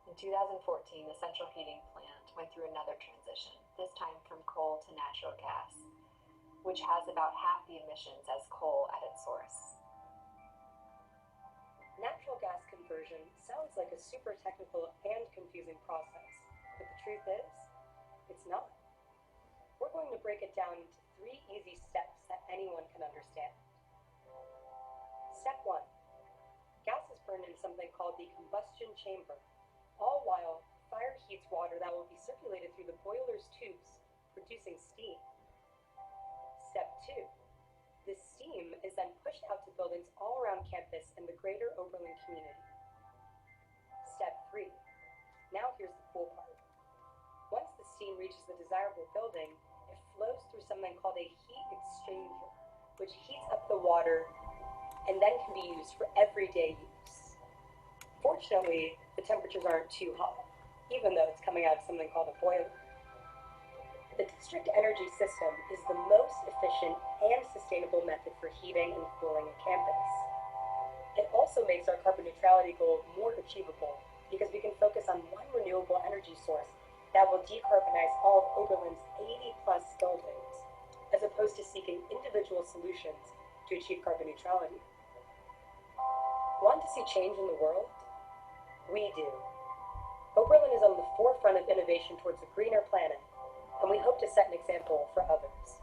In 2014, the central heating plant went through another transition, this time from coal to natural gas, which has about half the emissions as coal at its source. Natural gas conversion sounds like a super technical and confusing process, but the truth is, it's not. We're going to break it down into 3 easy steps that anyone can understand. Step 1. Gas is burned in something called the combustion chamber, all while fire heats water that will be circulated through the boiler's tubes, producing steam. Step 2. This steam is then pushed out to buildings all around campus and the greater Oberlin community. Step 3. Now here's the cool part. Once the steam reaches the desirable building, it flows through something called a heat exchanger, which heats up the water and then can be used for everyday use. Fortunately, the temperatures aren't too hot, even though it's coming out of something called a boiler. The district energy system is the most efficient and sustainable method for heating and cooling a campus. It also makes our carbon neutrality goal more achievable because we can focus on one renewable energy source that will decarbonize all of Oberlin's 80+ buildings, as opposed to seeking individual solutions to achieve carbon neutrality. Want to see change in the world? We do. Oberlin is on the forefront of innovation towards a greener planet, and we hope to set an example for others.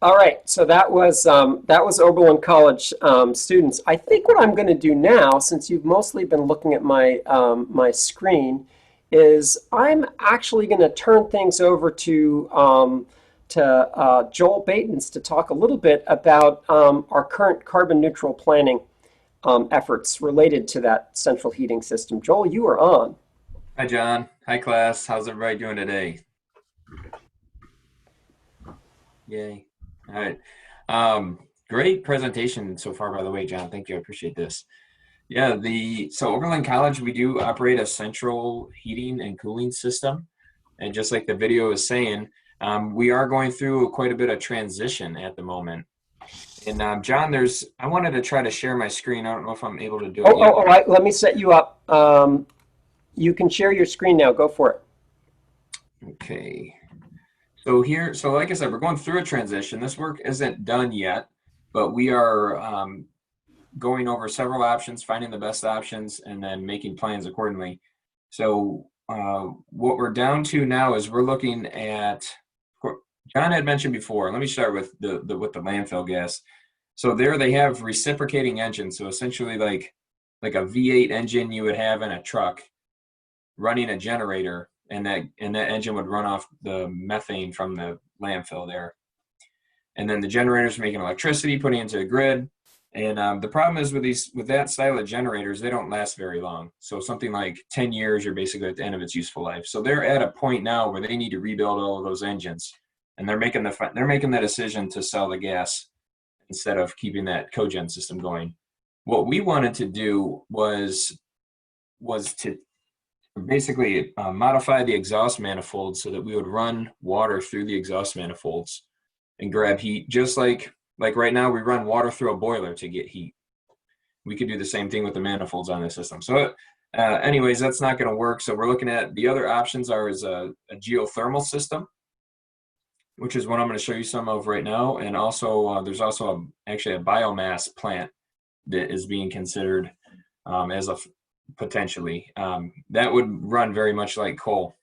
All right, so that was Oberlin College students. I think what I'm going to do now, since you've mostly been looking at my my screen, is I'm actually going to turn things over to Joel Baitens to talk a little bit about our current carbon neutral planning efforts related to that central heating system. Joel, you are on. Hi, John. Hi, class. How's everybody doing today? Yay. All right. Great presentation so far, by the way, John. Thank you. I appreciate this. Yeah, so Oberlin College, we do operate a central heating and cooling system. And just like the video is saying, we are going through quite a bit of transition at the moment. And John, I wanted to try to share my screen. I don't know if I'm able to do it yet. All right. Let me set you up. You can share your screen now. Go for it. Okay. So like I said, we're going through a transition. This work isn't done yet, but we are going over several options, finding the best options, and then making plans accordingly. So what we're down to now is we're looking at, John had mentioned before, let me start with the landfill gas. So there they have reciprocating engines. So essentially like a V8 engine you would have in a truck running a generator, and that engine would run off the methane from the landfill there. And then the generators making electricity, putting it into the grid. And the problem is with that style of generators, they don't last very long. So something like 10 years, you're basically at the end of its useful life. So they're at a point now where they need to rebuild all of those engines, and they're making the decision to sell the gas instead of keeping that cogen system going. What we wanted to do was to basically modify the exhaust manifold so that we would run water through the exhaust manifolds and grab heat, just like right now we run water through a boiler to get heat. We could do the same thing with the manifolds on this system. So anyways, that's not going to work. So we're looking at the other options is a geothermal system, which is what I'm going to show you some of right now. And also there's also actually a biomass plant that is being considered as a potentially. That would run very much like coal.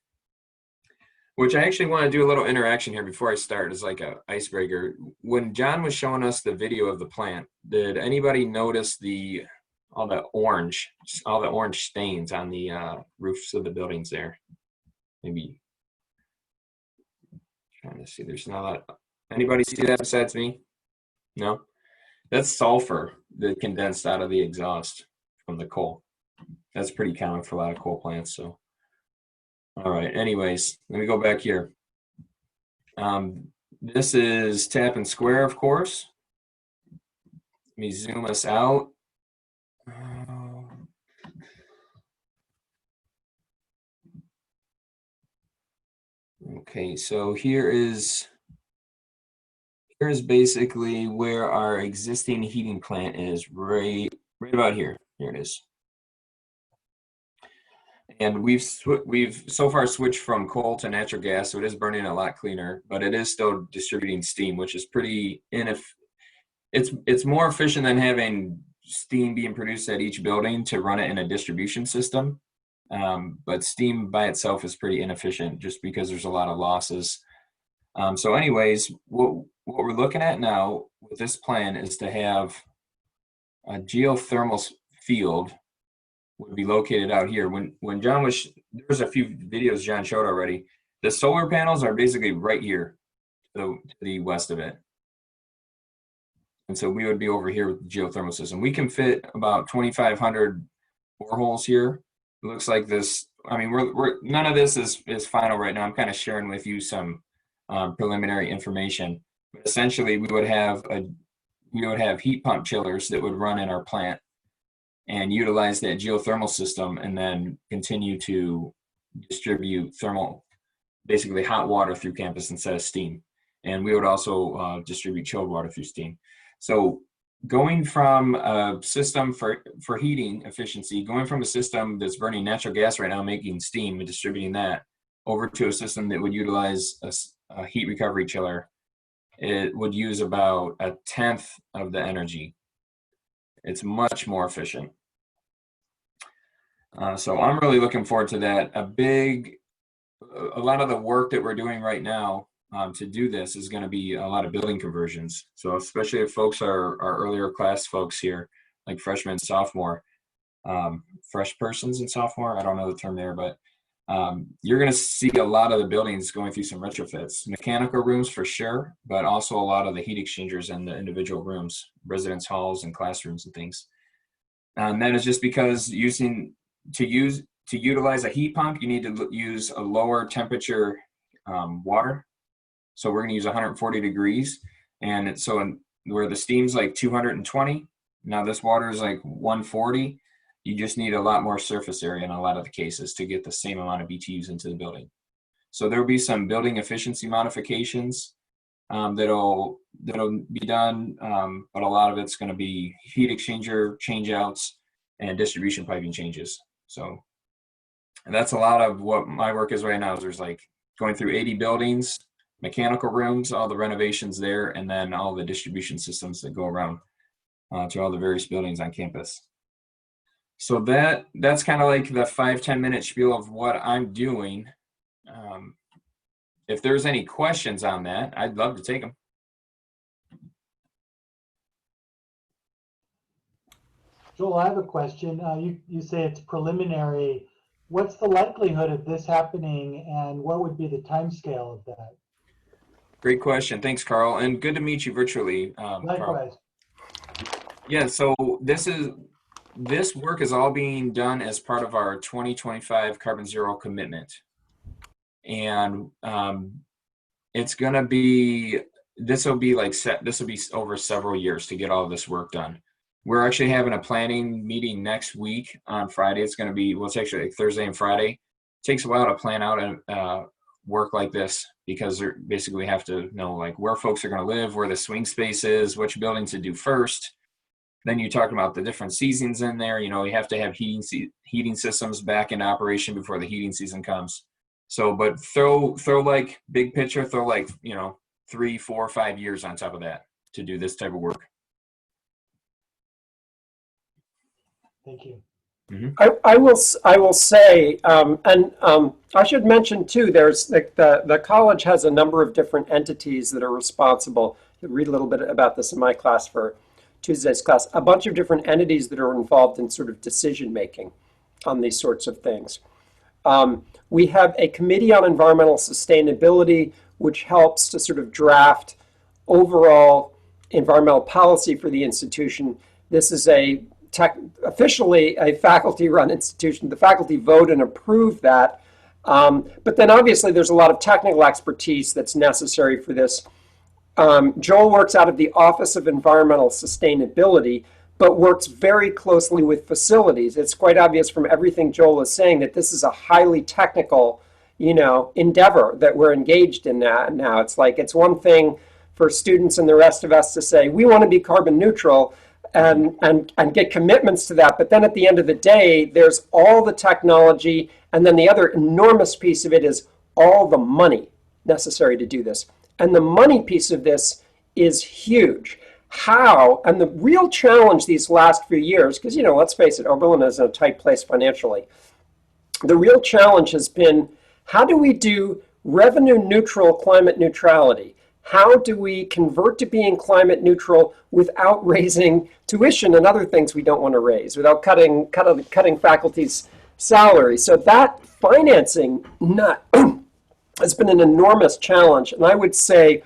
Which I actually want to do a little interaction here before I start as like a icebreaker. When John was showing us the video of the plant, did anybody notice all the orange stains on the roofs of the buildings there? Maybe trying to see. There's not a lot. Anybody see that besides me? No? That's sulfur that condensed out of the exhaust from the coal. That's pretty common for a lot of coal plants. So. All right, anyways, let me go back here. This is Tappan Square, of course. Let me zoom us out. Okay, so here's basically where our existing heating plant is, right about here. Here it is. And we've so far switched from coal to natural gas, so it is burning a lot cleaner, but it is still distributing steam, which is pretty it's more efficient than having steam being produced at each building to run it in a distribution system. But steam by itself is pretty inefficient just because there's a lot of losses. So anyways, what we're looking at now with this plan is to have a geothermal field would be located out here. When John there's a few videos John showed already. The solar panels are basically right here. to the west of it. And so we would be over here with the geothermal system. We can fit about 2,500 boreholes here. It looks like this. I mean, we're none of this is final right now. I'm kind of sharing with you some preliminary information. But essentially, we would have heat pump chillers that would run in our plant and utilize that geothermal system, and then continue to distribute basically hot water through campus instead of steam. And we would also distribute chilled water through steam. So going from a system for heating efficiency, going from a system that's burning natural gas right now, making steam and distributing that, over to a system that would utilize a heat recovery chiller, it would use about 1/10 of the energy. It's much more efficient. So I'm really looking forward to that. A lot of the work that we're doing right now to do this is going to be a lot of building conversions. So especially if folks are earlier class folks here, like freshmen and sophomore, fresh persons and sophomore, I don't know the term there, but you're going to see a lot of the buildings going through some retrofits. Mechanical rooms for sure, but also a lot of the heat exchangers in the individual rooms, residence halls and classrooms and things. And that is just because to utilize a heat pump, you need to use a lower temperature water. So we're going to use 140 degrees. And where the steam's like 220, now this water is like 140. You just need a lot more surface area in a lot of the cases to get the same amount of BTUs into the building. So there will be some building efficiency modifications that'll be done, but a lot of it's going to be heat exchanger changeouts and distribution piping changes. So and that's a lot of what my work is right now. Is there's like going through 80 buildings, mechanical rooms, all the renovations there, and then all the distribution systems that go around to all the various buildings on campus. So that's kind of like the 5-10 minute spiel of what I'm doing. If there's any questions on that, I'd love to take them. Joel, I have a question. You say it's preliminary. What's the likelihood of this happening, and what would be the timescale of that? Great question. Thanks, Carl. And good to meet you virtually. Likewise. Carl. Yeah, so this work is all being done as part of our 2025 carbon zero commitment. And it's going to be, this will be over several years to get all of this work done. We're actually having a planning meeting next week on Friday. It's going to be, well, it's actually like Thursday and Friday. It takes a while to plan out a work like this, because basically we have to know like where folks are going to live, where the swing space is, which buildings to do first. Then you talk about the different seasons in there. You have to have heating systems back in operation before the heating season comes. So, but throw like big picture, throw like 3, 4, 5 years on top of that to do this type of work. Thank you. Mm-hmm. I will say, and I should mention too, there's the college has a number of different entities that are responsible. I read a little bit about this in my class for Tuesday's class. A bunch of different entities that are involved in sort of decision making on these sorts of things. We have a committee on environmental sustainability, which helps to sort of draft overall environmental policy for the institution. This is officially a faculty-run institution. The faculty vote and approve that. But then obviously there's a lot of technical expertise that's necessary for this. Joel works out of the Office of Environmental Sustainability, but works very closely with facilities. It's quite obvious from everything Joel is saying that this is a highly technical, endeavor that we're engaged in that now. It's like, it's one thing for students and the rest of us to say, we want to be carbon neutral and get commitments to that. But then at the end of the day, there's all the technology. And then the other enormous piece of it is all the money necessary to do this. And the money piece of this is huge. How, and the real challenge these last few years, because, let's face it, Oberlin is in a tight place financially. The real challenge has been, how do we do revenue neutral climate neutrality? How do we convert to being climate neutral without raising tuition and other things we don't want to raise, without cutting faculty's salary? So that financing nut has been an enormous challenge. And I would say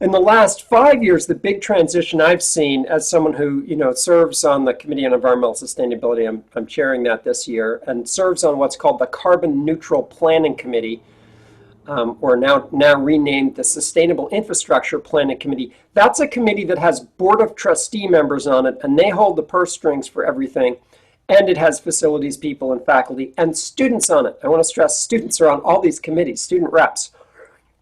In the last 5 years, the big transition I've seen as someone who, serves on the Committee on Environmental Sustainability, I'm chairing that this year, and serves on what's called the Carbon Neutral Planning Committee, or now renamed the Sustainable Infrastructure Planning Committee. That's a committee that has board of trustee members on it, and they hold the purse strings for everything. And it has facilities people and faculty and students on it. I want to stress students are on all these committees, student reps.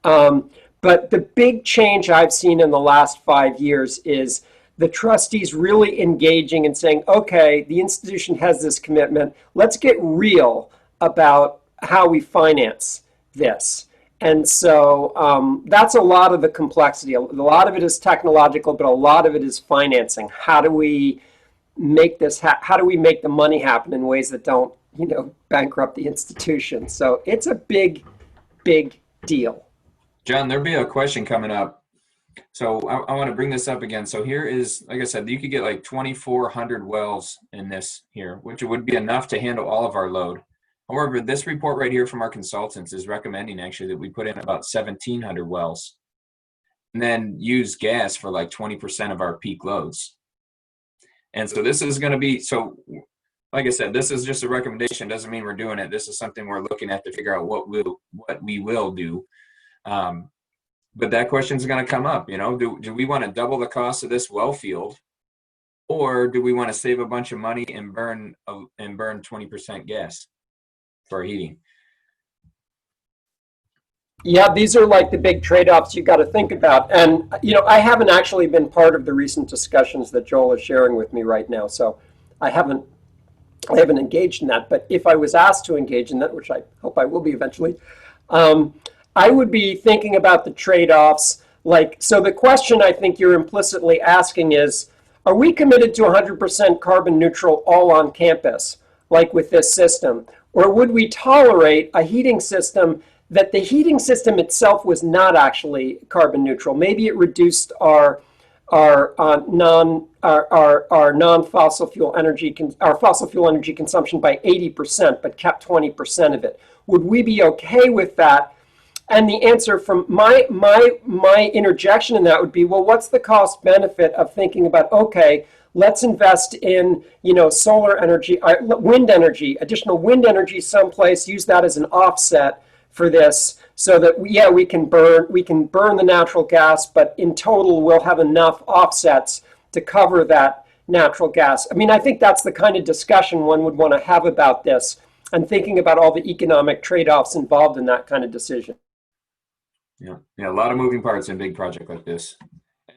But the big change I've seen in the last 5 years is the trustees really engaging and saying, okay, the institution has this commitment. Let's get real about how we finance this. And so that's a lot of the complexity. A lot of it is technological, but a lot of it is financing. How do we make this? How do we make the money happen in ways that don't, bankrupt the institution? So it's a big, big deal. John, there'll be a question coming up. So I want to bring this up again. So here is, like I said, you could get like 2,400 wells in this here, which would be enough to handle all of our load. However, this report right here from our consultants is recommending actually that we put in about 1,700 wells and then use gas for like 20% of our peak loads. And so this is going to be, so like I said, this is just a recommendation. Doesn't mean we're doing it. This is something we're looking at to figure out what we will do. But that question is going to come up, do we want to double the cost of this well field, or do we want to save a bunch of money and burn 20% gas for heating? Yeah, these are like the big trade-offs you got to think about. And, I haven't actually been part of the recent discussions that Joel is sharing with me right now. So I haven't engaged in that. But if I was asked to engage in that, which I hope I will be eventually, I would be thinking about the trade-offs. So the question I think you're implicitly asking is, are we committed to 100% carbon neutral all on campus, like with this system? Or would we tolerate a heating system that the heating system itself was not actually carbon neutral? Maybe it reduced our non-fossil fuel energy, our fossil fuel energy consumption by 80%, but kept 20% of it. Would we be okay with that? And the answer from my interjection in that would be, well, what's the cost benefit of thinking about, okay, let's invest in, solar energy, wind energy, additional wind energy someplace, use that as an offset for this, so that we can burn the natural gas, but in total we'll have enough offsets to cover that natural gas. I mean, I think that's the kind of discussion one would want to have about this, and thinking about all the economic trade-offs involved in that kind of decision. Yeah, a lot of moving parts in a big project like this.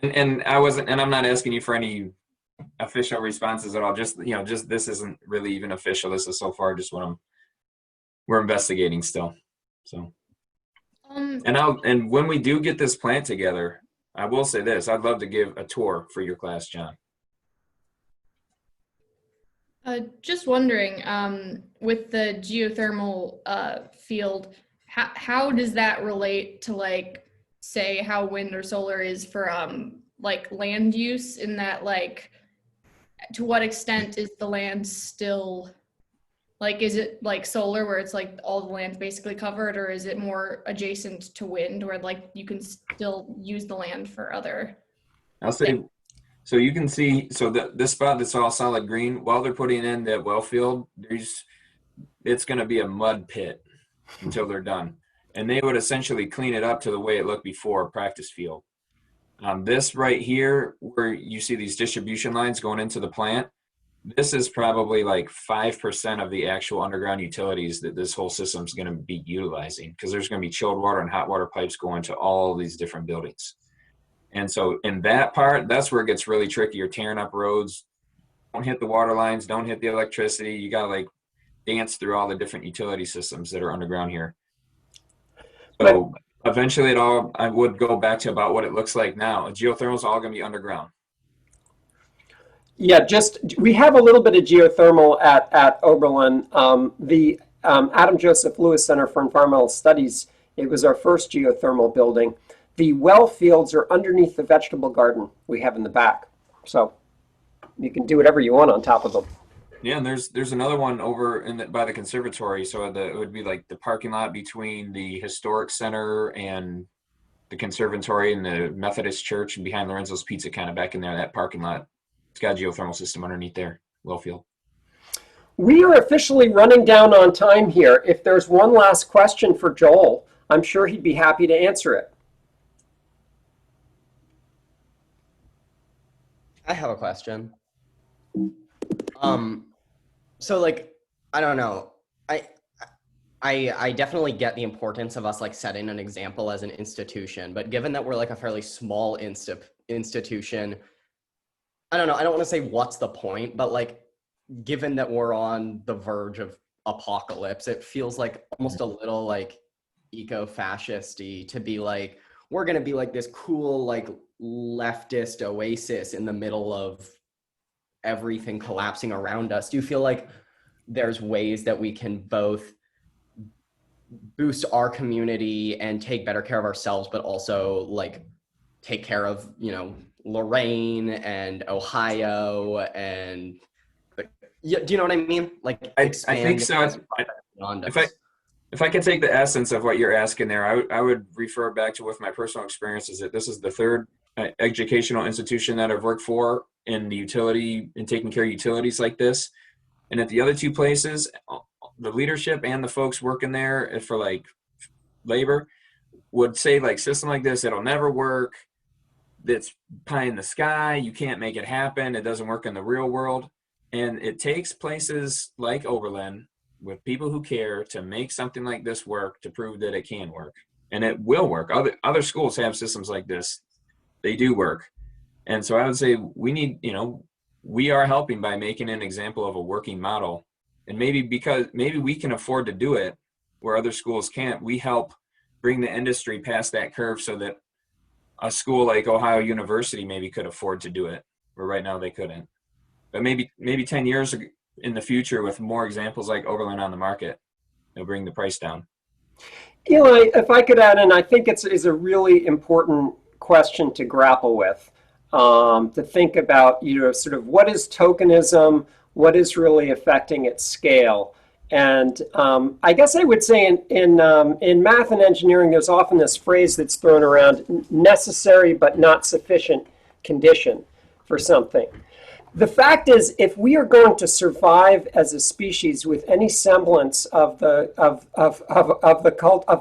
And I'm not asking you for any official responses at all. Just this isn't really even official. This is so far just what we're investigating still. So, and when we do get this plant together, I will say this: I'd love to give a tour for your class, John. Just wondering, with the geothermal field, how does that relate to say how wind or solar is for land use, in that to what extent is the land still is it like solar where it's all the land's basically covered, or is it more adjacent to wind where you can still use the land for other I'll say things? So you can see, so this spot that's all solid green, while they're putting in that well field, it's going to be a mud pit until they're done. And they would essentially clean it up to the way it looked before, a practice field. This right here, where you see these distribution lines going into the plant, this is probably 5% of the actual underground utilities that this whole system is going to be utilizing, because there's going to be chilled water and hot water pipes going to all these different buildings. And so in that part, that's where it gets really tricky. You're tearing up roads. Don't hit the water lines. Don't hit the electricity. You got to dance through all the different utility systems that are underground here. So eventually I would go back to about what it looks like now. Geothermal is all going to be underground. Yeah, we have a little bit of geothermal at Oberlin. The Adam Joseph Lewis Center for Environmental Studies, it was our first geothermal building. The well fields are underneath the vegetable garden we have in the back. So you can do whatever you want on top of them. Yeah, and there's another one over by the conservatory. So it would be the parking lot between the historic center and the conservatory and the Methodist church and behind Lorenzo's Pizza, kind of back in there, that parking lot. It's got a geothermal system underneath there, well field. We are officially running down on time here. If there's one last question for Joel, I'm sure he'd be happy to answer it. I have a question. So like, I don't know. I definitely get the importance of us like setting an example as an institution, but given that we're like a fairly small institution, I don't know. I don't want to say what's the point, but like, given that we're on the verge of apocalypse, it feels like almost a little like eco-fascist-y to be like, we're going to be like this cool, like leftist oasis in the middle of everything collapsing around us. Do you feel like there's ways that we can both boost our community and take better care of ourselves, but also like take care of, you know, Lorraine and Ohio and yeah, do you know what I mean? Like I think so. If I could take the essence of what you're asking there, I would refer back to with my personal experiences that this is the third educational institution that I've worked for in the utility and taking care of utilities like this. And at the other two places, the leadership and the folks working there for like labor would say like system like this, it'll never work. That's pie in the sky. You can't make it happen. It doesn't work in the real world. And it takes places like Oberlin with people who care to make something like this work to prove that it can work. And it will work. Other schools have systems like this. They do work. And so I would say we need, you know, we are helping by making an example of a working model. And maybe we can afford to do it where other schools can't. We help bring the industry past that curve so that a school like Ohio University maybe could afford to do it, where right now they couldn't. But maybe 10 years in the future with more examples like Oberlin on the market, it'll bring the price down. Eli, if I could add in, I think it's a really important question to grapple with, to think about, you know, sort of what is tokenism, what is really affecting its scale. And I guess I would say in math and engineering, there's often this phrase that's thrown around, necessary but not sufficient condition for something. The fact is, if we are going to survive as a species with any semblance of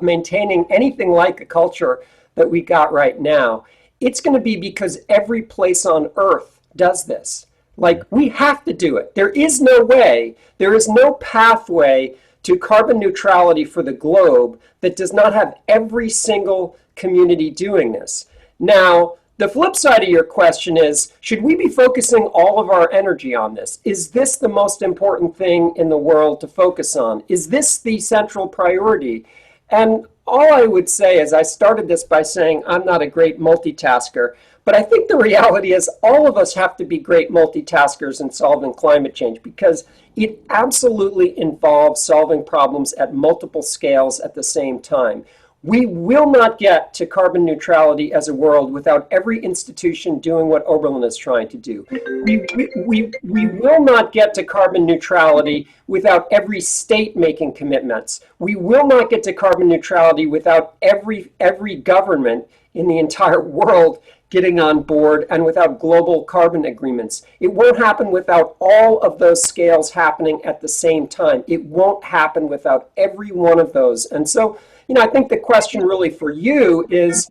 maintaining anything like a culture that we got right now, it's going to be because every place on Earth does this. Like, we have to do it. There is no way, there is no pathway to carbon neutrality for the globe that does not have every single community doing this. Now, the flip side of your question is, should we be focusing all of our energy on this? Is this the most important thing in the world to focus on? Is this the central priority? And all I would say is, I started this by saying I'm not a great multitasker, but I think the reality is all of us have to be great multitaskers in solving climate change, because it absolutely involves solving problems at multiple scales at the same time. We will not get to carbon neutrality as a world without every institution doing what Oberlin is trying to do. We will not get to carbon neutrality without every state making commitments. We will not get to carbon neutrality without every government in the entire world getting on board, and without global carbon agreements. It won't happen without all of those scales happening at the same time. It won't happen without every one of those. And so, you know, I think the question really for you is,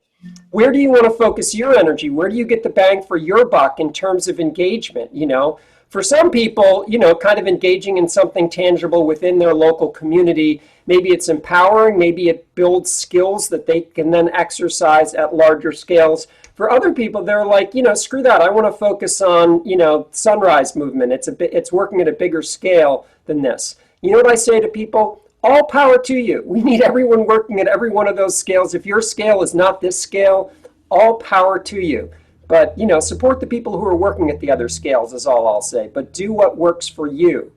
where do you want to focus your energy? Where do you get the bang for your buck in terms of engagement? You know, for some people, you know, kind of engaging in something tangible within their local community, maybe it's empowering, maybe it builds skills that they can then exercise at larger scales. For other people, they're like, you know, screw that. I want to focus on, you know, sunrise movement. It's working at a bigger scale than this. You know what I say to people? All power to you. We need everyone working at every one of those scales. If your scale is not this scale, all power to you. But, you know, support the people who are working at the other scales is all I'll say. But do what works for you.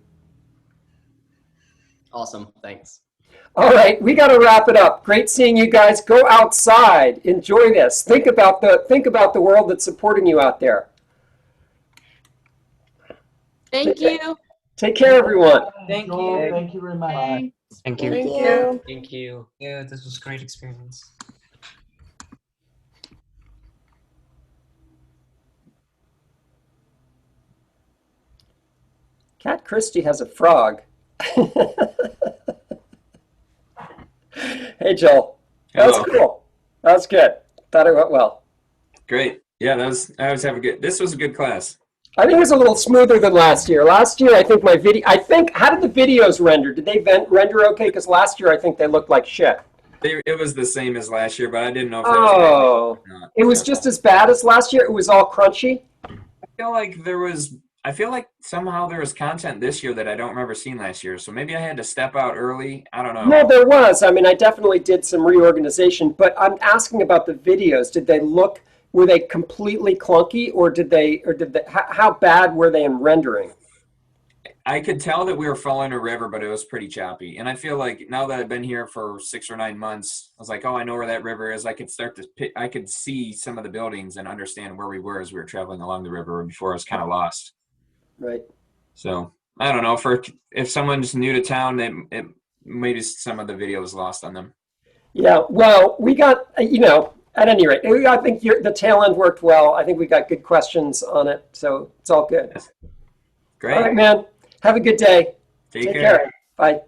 Awesome. Thanks. All right, we got to wrap it up. Great seeing you guys. Go outside. Enjoy this. Think about the world that's supporting you out there. Thank you. Take care, everyone. Thank Joel, you. thank you very much. Thank you. Thank you. Thank you. Yeah, this was a great experience. Cat Christie has a frog. Hey, Joel. That was Hello. cool. That was good. Thought it went well. Great. Yeah, I was having this was a good class. I think it was a little smoother than last year. Last year, I think how did the videos render? Did they render okay? Because last year, I think they looked like shit. It was the same as last year, but I didn't know if that Oh, was or not. it was just as bad as last year? It was all crunchy? I feel like somehow there was content this year that I don't remember seeing last year. So maybe I had to step out early. I don't know. No, there was. I mean, I definitely did some reorganization, but I'm asking about the videos. Were they completely clunky, or how bad were they in rendering? I could tell that we were following a river, but it was pretty choppy. And I feel like now that I've been here for 6 or 9 months, I was like, oh, I know where that river is. I could see some of the buildings and understand where we were as we were traveling along the river before I was kind of lost. Right. So I don't know, if someone's new to town, it maybe some of the video was lost on them. Yeah, well, we got, at any rate, I think the tail end worked well. I think we got good questions on it, so it's all good. Great. All right, man. Have a good day. Take care. Bye.